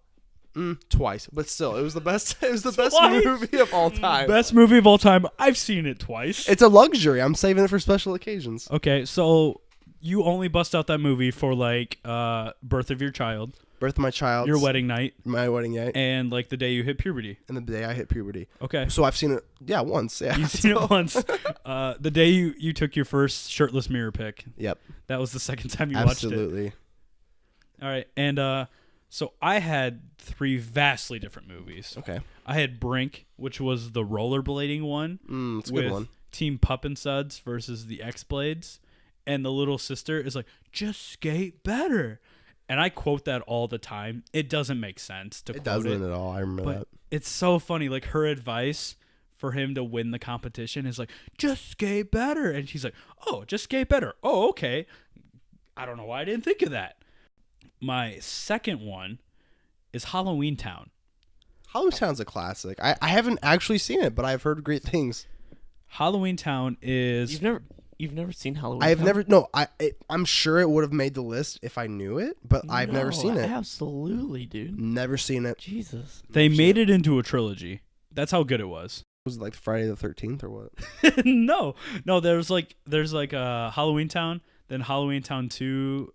Speaker 4: twice, but still, it was the best. It was the best
Speaker 3: Twice?
Speaker 4: movie of all time.
Speaker 3: Best movie of all time. I've seen it twice.
Speaker 4: It's a luxury. I'm saving it for special occasions.
Speaker 3: Okay, so you only bust out that movie for like birth of your child,
Speaker 4: Birth of my child,
Speaker 3: your wedding night,
Speaker 4: my wedding night,
Speaker 3: and like the day you hit puberty.
Speaker 4: and the day I hit puberty.
Speaker 3: Okay.
Speaker 4: So I've seen it, once. Yeah,
Speaker 3: You've seen it once. The day you took your first shirtless mirror pic.
Speaker 4: Yep,
Speaker 3: That was the second time you watched it.
Speaker 4: absolutely.
Speaker 3: All right. And so I had 3 vastly different movies.
Speaker 4: Okay,
Speaker 3: I had Brink, which was the rollerblading one.
Speaker 4: it's a
Speaker 3: with
Speaker 4: good one.
Speaker 3: Team Pup and Suds versus the X-Blades. And the little sister is like, just skate better. And I quote that all the time. It doesn't make sense to
Speaker 4: It
Speaker 3: quote
Speaker 4: doesn't at all. I remember
Speaker 3: But
Speaker 4: that.
Speaker 3: it's so funny. Like, her advice for him to win the competition is like, just skate better. And she's like, oh, just skate better. Oh, okay. I don't know why I didn't think of that. My second one is Halloween Town.
Speaker 4: Halloween Town's a classic. I haven't actually seen it, but I've heard great things.
Speaker 3: Halloween Town is...
Speaker 2: You've never seen Halloween?
Speaker 4: I've
Speaker 2: Town?
Speaker 4: never. No, I'm sure it would have made the list if I knew it, but I've never seen it.
Speaker 2: Absolutely, dude.
Speaker 4: Never seen it.
Speaker 2: Jesus.
Speaker 3: They made it into a trilogy. That's how good it was.
Speaker 4: Was it like Friday the 13th or what?
Speaker 3: No, there's like Halloween Town, then Halloween Town 2,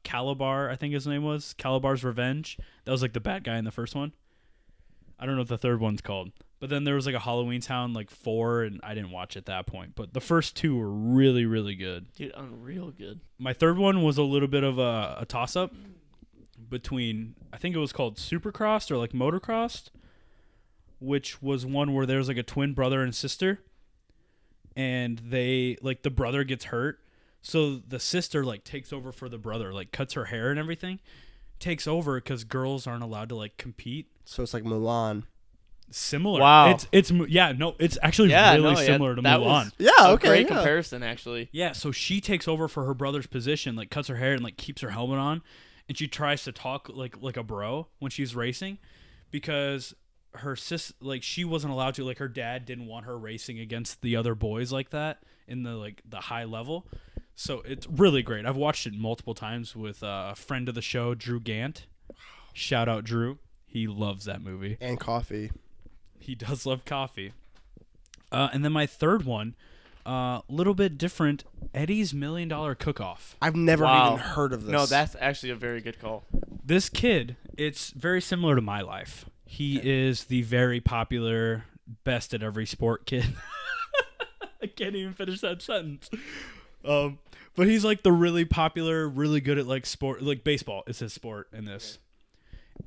Speaker 3: Calabar, I think his name was Calabar's Revenge. That was like the bad guy in the first one. I don't know what the third one's called, but then there was like a Halloween Town like 4, and I didn't watch at that point. But the first 2 were really, really good.
Speaker 2: Dude, unreal good.
Speaker 3: My third one was a little bit of a toss up between, I think it was called Supercrossed or like Motocrossed, which was one where there's like a twin brother and sister, and they like the brother gets hurt, so the sister like takes over for the brother, like cuts her hair and everything, takes over because girls aren't allowed to like compete.
Speaker 4: So it's like Mulan.
Speaker 3: Similar.
Speaker 2: Wow.
Speaker 3: It's actually really similar to
Speaker 2: that
Speaker 3: Mulan.
Speaker 2: was
Speaker 4: Yeah,
Speaker 2: a
Speaker 4: okay,
Speaker 2: great
Speaker 4: yeah.
Speaker 2: comparison, actually.
Speaker 3: Yeah, so she takes over for her brother's position, like cuts her hair and like keeps her helmet on, and she tries to talk like a bro when she's racing, because her sis, like, she wasn't allowed to, like, her dad didn't want her racing against the other boys like that in the high level. So it's really great. I've watched it multiple times with a friend of the show, Drew Gant. Shout out Drew. He loves that movie.
Speaker 4: And coffee.
Speaker 3: He does love coffee. And then my third one, little bit different, Eddie's $1 Million Cook-Off.
Speaker 4: I've never even heard of this.
Speaker 2: No, that's actually a very good call.
Speaker 3: This kid, it's very similar to my life. He is the very popular, best at every sport kid. I can't even finish that sentence. But he's like the really popular, really good at like sport, like baseball is his sport in this.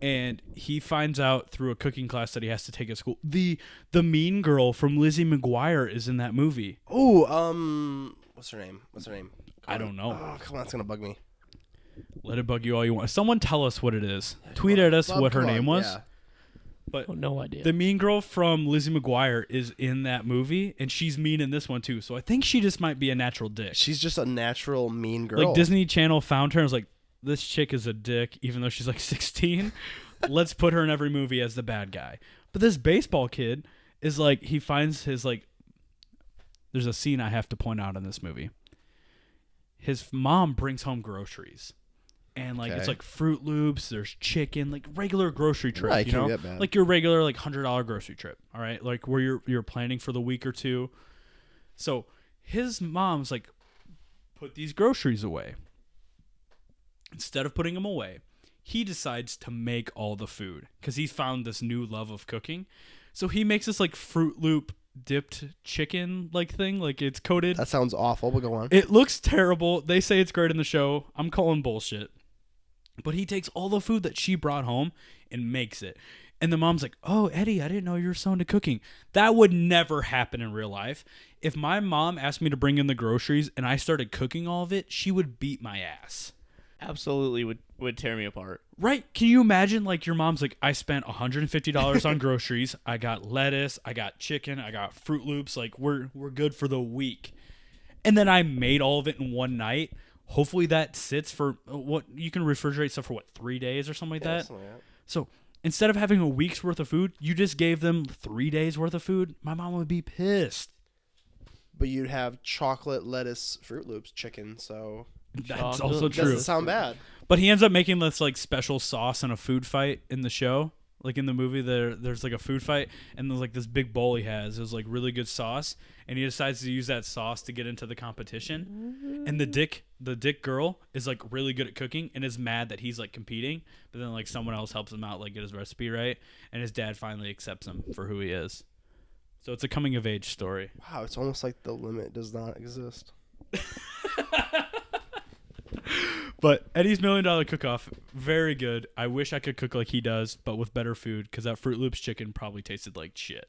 Speaker 3: And he finds out through a cooking class that he has to take at school. The mean girl from Lizzie McGuire is in that movie.
Speaker 4: Oh, what's her name?
Speaker 3: I don't know.
Speaker 4: Oh, come on, it's gonna bug me.
Speaker 3: Let it bug you all you want. Someone tell us what it is. Tweet at us
Speaker 4: Bob,
Speaker 3: what her
Speaker 4: come
Speaker 3: name
Speaker 4: on,
Speaker 3: was.
Speaker 4: yeah.
Speaker 3: But
Speaker 2: Oh, no idea.
Speaker 3: the mean girl from Lizzie McGuire is in that movie, and she's mean in this one too. So I think she just might be a natural dick.
Speaker 4: She's just a natural mean girl.
Speaker 3: Like Disney Channel found her and was like, this chick is a dick, even though she's like 16. Let's put her in every movie as the bad guy. But this baseball kid is like, he finds his like, there's a scene I have to point out in this movie. His mom brings home groceries. And like it's like Fruit Loops, there's chicken, like regular grocery trip,
Speaker 4: Right,
Speaker 3: you
Speaker 4: can't
Speaker 3: know,
Speaker 4: get bad.
Speaker 3: like your regular like $100 grocery trip, all right, like where you're planning for the week or two. So his mom's like, put these groceries away. Instead of putting them away, he decides to make all the food because he's found this new love of cooking. So he makes this like Fruit Loop dipped chicken like thing, like it's coated.
Speaker 4: That sounds awful, but go on.
Speaker 3: It looks terrible. They say it's great in the show. I'm calling bullshit. But he takes all the food that she brought home and makes it. And the mom's like, oh, Eddie, I didn't know you were so into cooking. That would never happen in real life. If my mom asked me to bring in the groceries and I started cooking all of it, she would beat my ass.
Speaker 2: Absolutely would tear me apart.
Speaker 3: Right? Can you imagine, like, your mom's like, I spent $150 on groceries. I got lettuce. I got chicken. I got Fruit Loops. Like, we're good for the week. And then I made all of it in one night. Hopefully that sits for what you can refrigerate stuff for 3 days or something like that.
Speaker 4: Something like that.
Speaker 3: So instead of having a week's worth of food, you just gave them 3 days worth of food. My mom would be pissed.
Speaker 4: But you'd have chocolate, lettuce, Fruit Loops, chicken, so
Speaker 3: That's
Speaker 2: Chocolate
Speaker 3: also true.
Speaker 4: doesn't sound bad.
Speaker 3: But he ends up making this like special sauce in a food fight in the show. Like in the movie, there's like a food fight, and there's like this big bowl he has. It was like really good sauce, and he decides to use that sauce to get into the competition. And the dick girl is like really good at cooking and is mad that he's like competing, but then like someone else helps him out, like get his recipe right, and his dad finally accepts him for who he is. So it's a coming of age story.
Speaker 4: Wow, it's almost like the limit does not exist.
Speaker 3: But Eddie's $1 Million Cook-Off, very good. I wish I could cook like he does, but with better food, because that Fruit Loops chicken probably tasted like shit.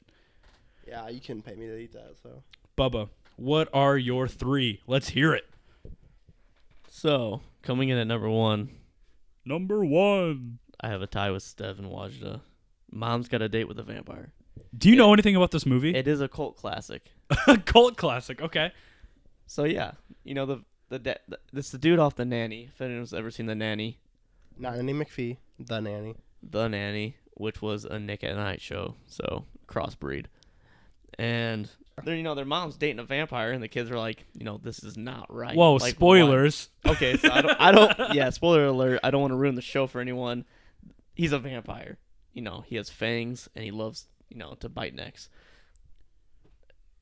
Speaker 4: Yeah, you couldn't pay me to eat that, so.
Speaker 3: Bubba, what are your 3? Let's hear it.
Speaker 2: So, coming in at number 1,
Speaker 3: Number 1.
Speaker 2: I have a tie with Stev and Wajda. Mom's Got a Date with a Vampire.
Speaker 3: Do you know anything about this movie?
Speaker 2: It is a cult classic.
Speaker 3: Cult classic, okay.
Speaker 2: So yeah, you know this the dude off The Nanny. If anyone's ever seen The Nanny,
Speaker 4: Not Nanny McPhee, the nanny.
Speaker 2: The Nanny, which was a Nick at Night show, so crossbreed, and their mom's dating a vampire, and the kids are like, this is not right.
Speaker 3: Whoa,
Speaker 2: Like,
Speaker 3: spoilers.
Speaker 2: what? Okay, so I don't. Yeah, spoiler alert. I don't want to ruin the show for anyone. He's a vampire. He has fangs, and he loves to bite necks.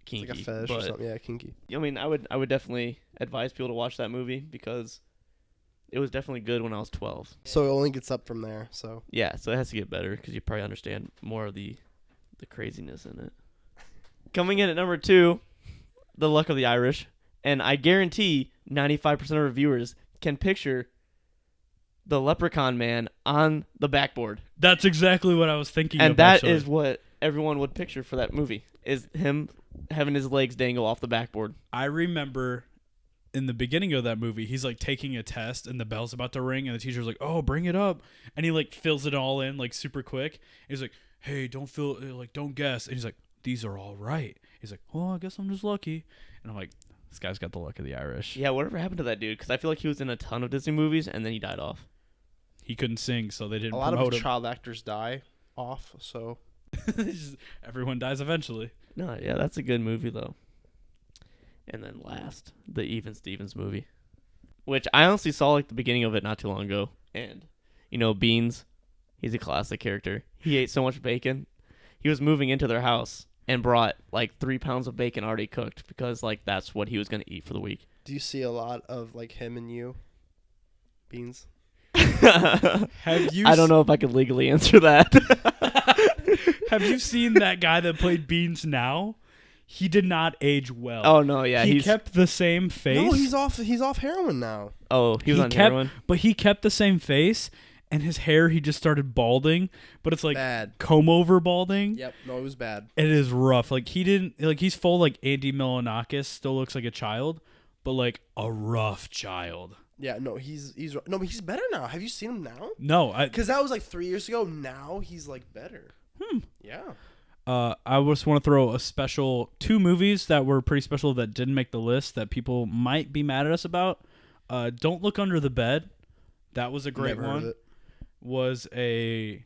Speaker 2: Kinky,
Speaker 4: It's like a fetish or something. Yeah, kinky.
Speaker 2: I mean, I would definitely advise people to watch that movie because it was definitely good when I was 12.
Speaker 4: So it only gets up from there, so.
Speaker 2: Yeah, so it has to get better because you probably understand more of the craziness in it. Coming in at number 2, The Luck of the Irish, and I guarantee 95% of our viewers can picture the Leprechaun Man on the backboard,
Speaker 3: That's exactly what I was thinking
Speaker 2: and
Speaker 3: of,
Speaker 2: that
Speaker 3: actually.
Speaker 2: is what everyone would picture for that movie: is him having his legs dangle off the backboard.
Speaker 3: I remember in the beginning of that movie, he's like taking a test and the bell's about to ring and the teacher's like, oh, bring it up. And he like fills it all in like super quick. He's like, hey, don't guess. And he's like, these are all right. He's like, well, I guess I'm just lucky. And I'm like, this guy's got the luck of the Irish.
Speaker 2: Yeah, whatever happened to that dude? Because I feel like he was in a ton of Disney movies and then he died off.
Speaker 3: He couldn't sing, so they didn't
Speaker 4: A lot
Speaker 3: promote
Speaker 4: of
Speaker 3: him.
Speaker 4: child actors die off, so.
Speaker 3: Everyone dies eventually.
Speaker 2: No, yeah, that's a good movie though. And then last, the Even Stevens movie, which I honestly saw like the beginning of it not too long ago. And Beans, he's a classic character. He ate so much bacon, he was moving into their house and brought like 3 pounds of bacon already cooked because like that's what he was gonna eat for the week.
Speaker 4: Do you see a lot of like him and you, Beans?
Speaker 3: Have you?
Speaker 2: I don't know if I could legally answer that.
Speaker 3: Have you seen that guy that played Beans now? He did not age well.
Speaker 2: Oh no, yeah,
Speaker 3: he kept the same face.
Speaker 4: No, he's off heroin now.
Speaker 2: Oh, he was on heroin.
Speaker 3: But he kept the same face, and his hair he just started balding. But it's like
Speaker 4: Bad.
Speaker 3: comb over balding.
Speaker 4: Yep, no, it was bad.
Speaker 3: It is rough. Like he didn't like he's full like Andy Milonakis, still looks like a child, but like a rough child.
Speaker 4: Yeah, no, he's but he's better now. Have you seen him now?
Speaker 3: No,
Speaker 4: Because that was like 3 years ago. Now he's like better. Yeah.
Speaker 3: I just want to throw a special 2 movies that were pretty special that didn't make the list that people might be mad at us about. Don't Look Under the Bed. That was a great
Speaker 4: Never heard of
Speaker 3: one.
Speaker 4: it.
Speaker 3: Was a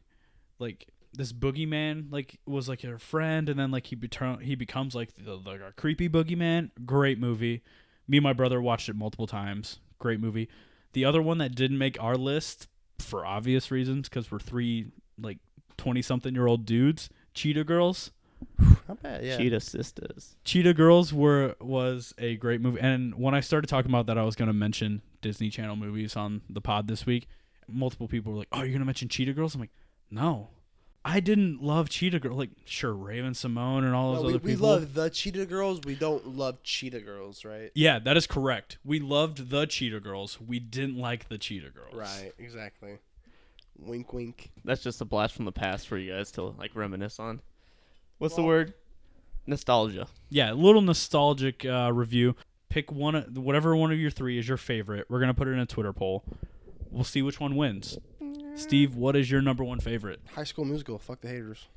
Speaker 3: like this boogeyman was like a friend, and then like he becomes like a creepy boogeyman. Great movie. Me and my brother watched it multiple times. Great movie. The other one that didn't make our list for obvious reasons because we're 3 like 20-something-year-old dudes. Cheetah Girls.
Speaker 4: Not bad. Yeah.
Speaker 2: Cheetah Sisters.
Speaker 3: Cheetah Girls was a great movie. And when I started talking about that, I was going to mention Disney Channel movies on the pod this week. Multiple people were like, "Oh, you're going to mention Cheetah Girls?" I'm like, "No. I didn't love Cheetah Girls." Like, sure, Raven Simone and all those other
Speaker 4: we
Speaker 3: people.
Speaker 4: love the Cheetah Girls. We don't love Cheetah Girls, right?
Speaker 3: Yeah, that is correct. We loved the Cheetah Girls. We didn't like the Cheetah Girls.
Speaker 4: Right. Exactly. Wink, wink.
Speaker 2: That's just a blast from the past for you guys to like reminisce on. What's the word? Nostalgia.
Speaker 3: Yeah, a little nostalgic review. Pick whatever one of your 3 is your favorite. We're going to put it in a Twitter poll. We'll see which one wins. Steve, what is your number 1 favorite?
Speaker 4: High School Musical. Fuck the haters.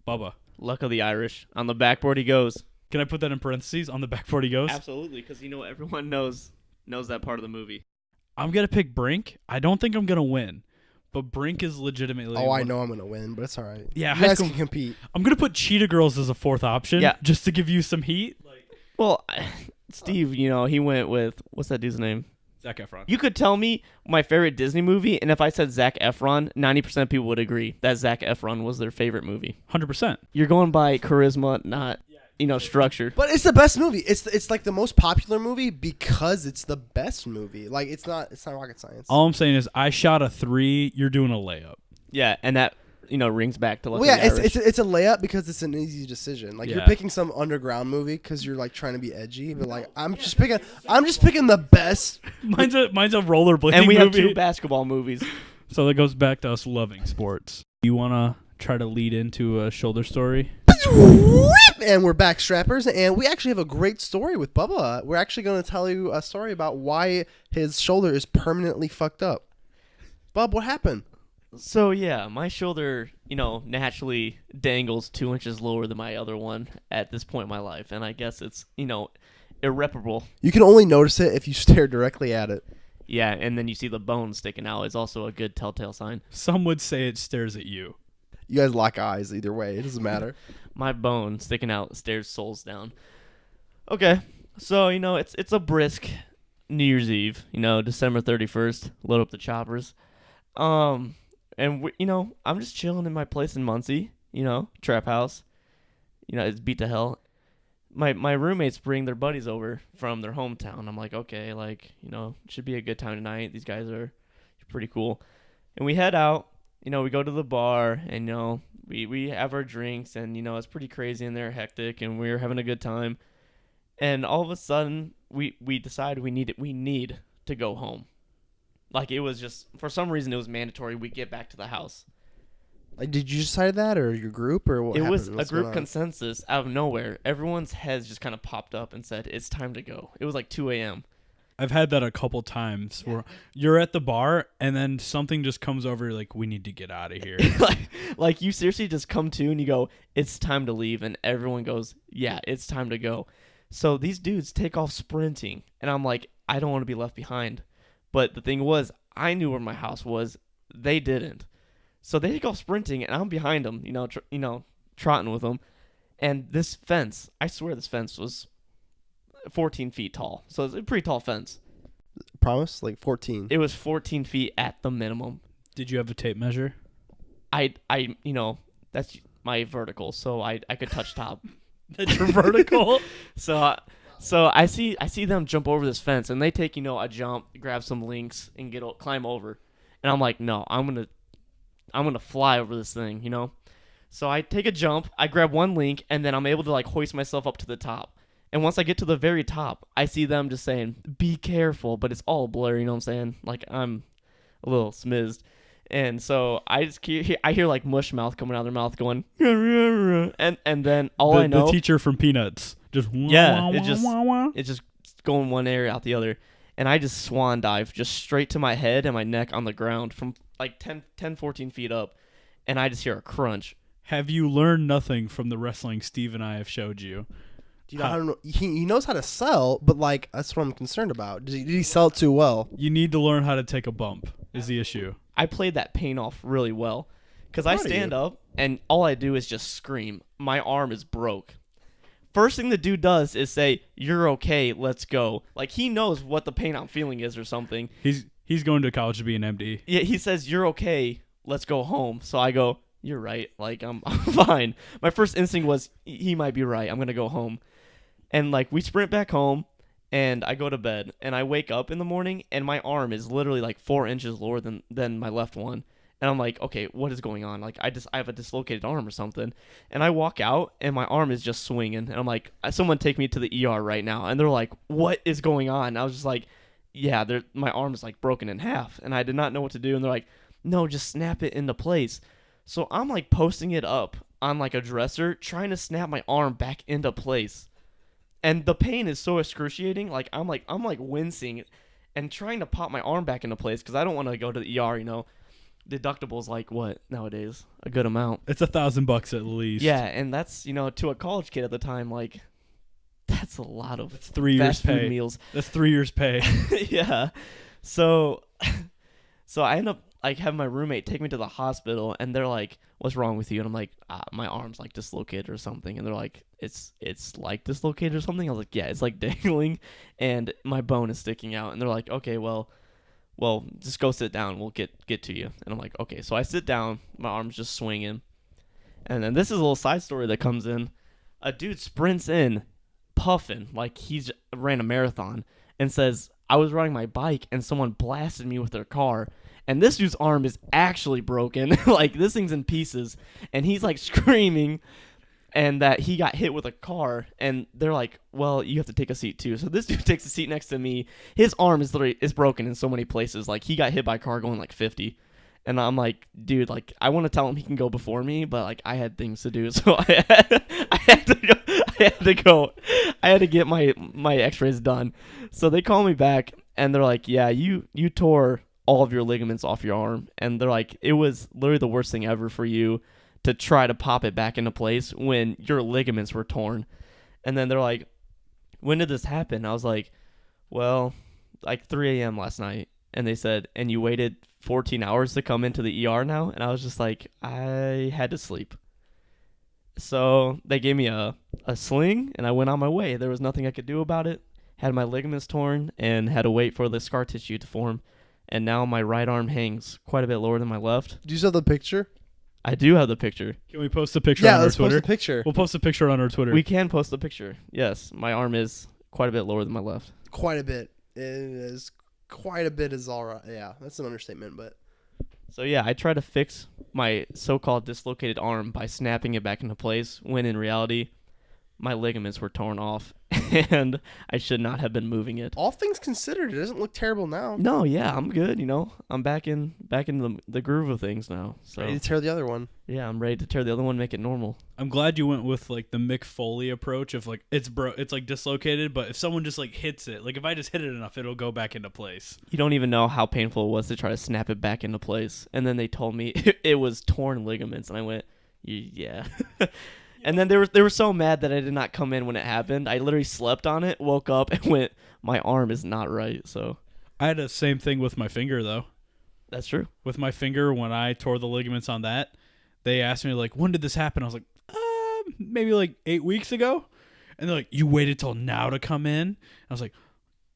Speaker 3: Bubba.
Speaker 2: Luck of the Irish. On the backboard he goes.
Speaker 3: Can I put that in parentheses? On the backboard he goes?
Speaker 2: Absolutely, because everyone knows that part of the movie.
Speaker 3: I'm going to pick Brink. I don't think I'm going to win. But Brink is legitimately...
Speaker 4: I know I'm going to win, but it's all right.
Speaker 3: Yeah,
Speaker 4: you guys can compete.
Speaker 3: I'm going to put Cheetah Girls as a 4th option.
Speaker 2: Yeah.
Speaker 3: Just to give you some heat.
Speaker 2: Well, Steve, he went with... What's that dude's name?
Speaker 3: Zac Efron.
Speaker 2: You could tell me my favorite Disney movie, and if I said Zac Efron, 90% of people would agree that Zac Efron was their favorite movie.
Speaker 3: 100%.
Speaker 2: You're going by charisma, not, structure.
Speaker 4: But it's the best movie. It's like the most popular movie because it's the best movie. Like it's not rocket science.
Speaker 3: All I'm saying is I shot a 3. You're doing a layup.
Speaker 2: Yeah, and that, rings back to...
Speaker 4: Well, yeah, it's a layup because it's an easy decision. Like you're picking some underground movie because you're like trying to be edgy, but like I'm just picking the best.
Speaker 3: Mine's a rollerblading
Speaker 2: and we have
Speaker 3: movie.
Speaker 2: 2 basketball movies.
Speaker 3: So that goes back to us loving sports. You want to try to lead into a shoulder story?
Speaker 4: And we're back, strappers, and we actually have a great story with Bubba. We're actually going to tell you a story about why his shoulder is permanently fucked up. Bub, what happened?
Speaker 2: So, yeah, my shoulder, naturally dangles 2 inches lower than my other one at this point in my life. And I guess it's, irreparable.
Speaker 4: You can only notice it if you stare directly at it.
Speaker 2: Yeah, and then you see the bone sticking out. It's also a good telltale sign.
Speaker 3: Some would say it stares at you.
Speaker 4: You guys lock eyes either way. It doesn't matter.
Speaker 2: My bone sticking out stares souls down. Okay, so, it's a brisk New Year's Eve, December 31st. Load up the choppers. And, I'm just chilling in my place in Muncie, trap house. It's beat to hell. My roommates bring their buddies over from their hometown. I'm like, okay, it should be a good time tonight. These guys are pretty cool. And we head out, we go to the bar and, we have our drinks and, it's pretty crazy in there, hectic, and we're having a good time. And all of a sudden, we decide we need to go home. Like, it was just, for some reason, it was mandatory we get back to the house.
Speaker 4: Like, did you decide that, or your group, or what?
Speaker 2: It was
Speaker 4: happened?
Speaker 2: a group consensus out of nowhere. Everyone's heads just kind of popped up and said, it's time to go. It was like 2 a.m.
Speaker 3: I've had that a couple times where you're at the bar and then something just comes over, you're like, we need to get out of here.
Speaker 2: like you seriously just come to and you go, it's time to leave. And everyone goes, yeah, it's time to go. So these dudes take off sprinting. And I'm like, I don't want to be left behind. But the thing was, I knew where my house was. They didn't. So they take off sprinting, and I'm behind them, trotting with them. And this fence, I swear this fence was 14 feet tall. So it's a pretty tall fence.
Speaker 4: Promise? Like 14.
Speaker 2: It was 14 feet at the minimum.
Speaker 3: Did you have a tape measure?
Speaker 2: I that's my vertical, so I could touch top.
Speaker 3: That's your vertical?
Speaker 2: So I see them jump over this fence, and they take, a jump, grab some links, and climb over. And I'm like, no, I'm gonna fly over this thing, So I take a jump, I grab one link, and then I'm able to hoist myself up to the top. And once I get to the very top, I see them just saying, be careful, but it's all blurry, you know what I'm saying? Like, I'm a little smizzed. And so I hear mush mouth coming out of their mouth going, and then I know.
Speaker 3: The teacher from Peanuts. Just
Speaker 2: it's just going one area out the other. And I just swan dive just straight to my head and my neck on the ground from 10, 14 feet up. And I just hear a crunch.
Speaker 3: Have you learned nothing from the wrestling Steve and I have showed you?
Speaker 4: Dude, I don't know. He knows how to sell, but like that's what I'm concerned about. Did he sell it too well?
Speaker 3: You need to learn how to take a bump is the issue.
Speaker 2: I played that pain off really well. Because I
Speaker 4: Proud of
Speaker 2: stand
Speaker 4: you.
Speaker 2: up, and all I do is just scream. My arm is broke. First thing the dude does is say, "You're okay, let's go." Like, he knows what the pain I'm feeling is or something.
Speaker 3: He's going to college to be an MD.
Speaker 2: Yeah, he says, "You're okay, let's go home." So I go, "You're right. Like, I'm fine." My first instinct was, he might be right. I'm going to go home. And, like, we sprint back home, and I go to bed. And I wake up in the morning, and my arm is literally, like, 4 inches lower than my left one. And I'm like, okay, what is going on? Like, I have a dislocated arm or something. And I walk out, and my arm is just swinging. And I'm like, someone take me to the ER right now. And they're like, what is going on? And I was just like, yeah, my arm is, like, broken in half. And I did not know what to do. And they're like, no, just snap it into place. So I'm, like, posting it up on, like, a dresser, trying to snap my arm back into place. And the pain is so excruciating. Like, I'm wincing and trying to pop my arm back into place because I don't want to go to the ER, you know. Deductible's like what nowadays? A good amount.
Speaker 3: It's $1,000 at least.
Speaker 2: Yeah, and that's, you know, to a college kid at the time, like, that's a lot of
Speaker 3: That's 3 years
Speaker 2: fast food
Speaker 3: pay.
Speaker 2: meals.
Speaker 3: That's 3 years pay.
Speaker 2: Yeah. So I end up like having my roommate take me to the hospital, and they're like, "What's wrong with you?" And I'm like, "My arm's like dislocated or something." And they're like, "It's like dislocated or something." I was like, "Yeah, it's like dangling, and my bone is sticking out." And they're like, "Okay, well, just go sit down. We'll get to you." And I'm like, "Okay." So I sit down. My arm's just swinging. And then this is a little side story that comes in. A dude sprints in, puffing like he's ran a marathon, and says, "I was riding my bike, and someone blasted me with their car." And this dude's arm is actually broken. Like, this thing's in pieces. And he's, like, screaming and that he got hit with a car. And they're like, well, you have to take a seat, too. So this dude takes a seat next to me. His arm is broken in so many places. Like, he got hit by a car going, like, 50. And I'm like, dude, like, I want to tell him he can go before me, but, like, I had things to do. So I had to go. I had to get my x-rays done. So they call me back, and they're like, yeah, you tore all of your ligaments off your arm. And they're like, it was literally the worst thing ever for you to try to pop it back into place when your ligaments were torn. And then they're like, when did this happen? I was like, well, like 3 a.m. last night. And they said, and you waited 14 hours to come into the ER now? And I was just like, I had to sleep. So they gave me a sling, and I went on my way. There was nothing I could do about it. Had my ligaments torn and had to wait for the scar tissue to form. And now my right arm hangs quite a bit lower than my left.
Speaker 4: Do you still have the picture?
Speaker 2: I do have the picture.
Speaker 3: Can we post the picture
Speaker 4: Yeah,
Speaker 3: on our
Speaker 4: let's
Speaker 3: Twitter?
Speaker 4: post the picture.
Speaker 3: We'll post a picture on our Twitter.
Speaker 2: We can post the picture. Yes, my arm is quite a bit lower than my left.
Speaker 4: Quite a bit. It is quite a bit is all right. Yeah, that's an understatement, but
Speaker 2: So yeah, I tried to fix my so-called dislocated arm by snapping it back into place, when in reality, my ligaments were torn off, and I should not have been moving it.
Speaker 4: all things considered, it doesn't look terrible now.
Speaker 2: No, yeah, I'm good. You know, I'm back in the groove of things now. So
Speaker 4: Ready to tear the other one.
Speaker 2: yeah, I'm ready to tear the other one, make it normal.
Speaker 3: I'm glad you went with like the Mick Foley approach of like it's like dislocated, but if someone just like hits it, like if I just hit it enough, it'll go back into place.
Speaker 2: You don't even know how painful it was to try to snap it back into place. And then they told me it was torn ligaments, and I went, yeah. And then they were so mad that I did not come in when it happened. I literally slept on it, woke up, and went, my arm is not right. So
Speaker 3: I had the same thing with my finger though.
Speaker 2: that's true.
Speaker 3: With my finger, when I tore the ligaments on that, they asked me like, when did this happen? I was like, maybe like 8 weeks ago. And they're like, you waited till now to come in? I was like,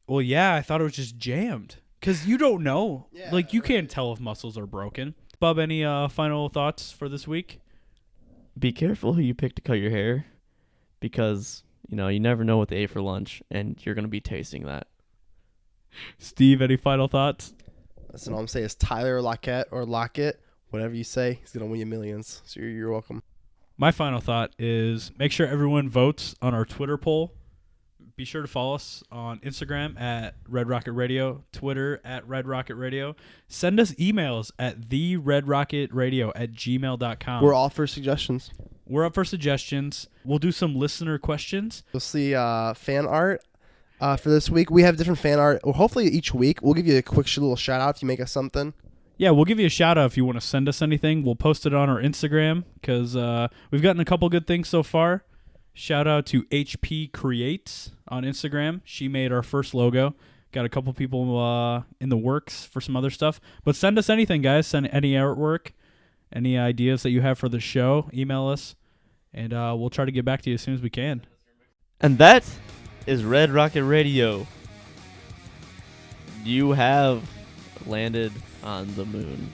Speaker 3: well, yeah, I thought it was just jammed. Because you don't know.
Speaker 4: Yeah,
Speaker 3: like, you can't tell if muscles are broken. Bub, any final thoughts for this week?
Speaker 2: Be careful who you pick to cut your hair, because, you know, you never know what they ate for lunch, and you're going to be tasting that.
Speaker 3: Steve, any final thoughts?
Speaker 4: Listen, all I'm saying is Tyler Lockett or Lockett, whatever you say, he's going to win you millions. So you're welcome.
Speaker 3: My final thought is make sure everyone votes on our Twitter poll. Be sure to follow us on Instagram at Red Rocket Radio, Twitter at Red Rocket Radio. Send us emails at theredrocketradio@gmail.com.
Speaker 4: We're all for suggestions.
Speaker 3: We're up for suggestions. We'll do some listener questions.
Speaker 4: You'll see fan art for this week. We have different fan art. Well, hopefully each week we'll give you a quick little shout out if you make us something.
Speaker 3: yeah, we'll give you a shout out if you want to send us anything. We'll post it on our Instagram because we've gotten a couple good things so far. Shout out to HP Creates on Instagram. She made our first logo. Got a couple people in the works for some other stuff. But send us anything, guys. Send any artwork, any ideas that you have for the show. Email us, and we'll try to get back to you as soon as we can.
Speaker 2: And that is Red Rocket Radio. You have landed on the moon.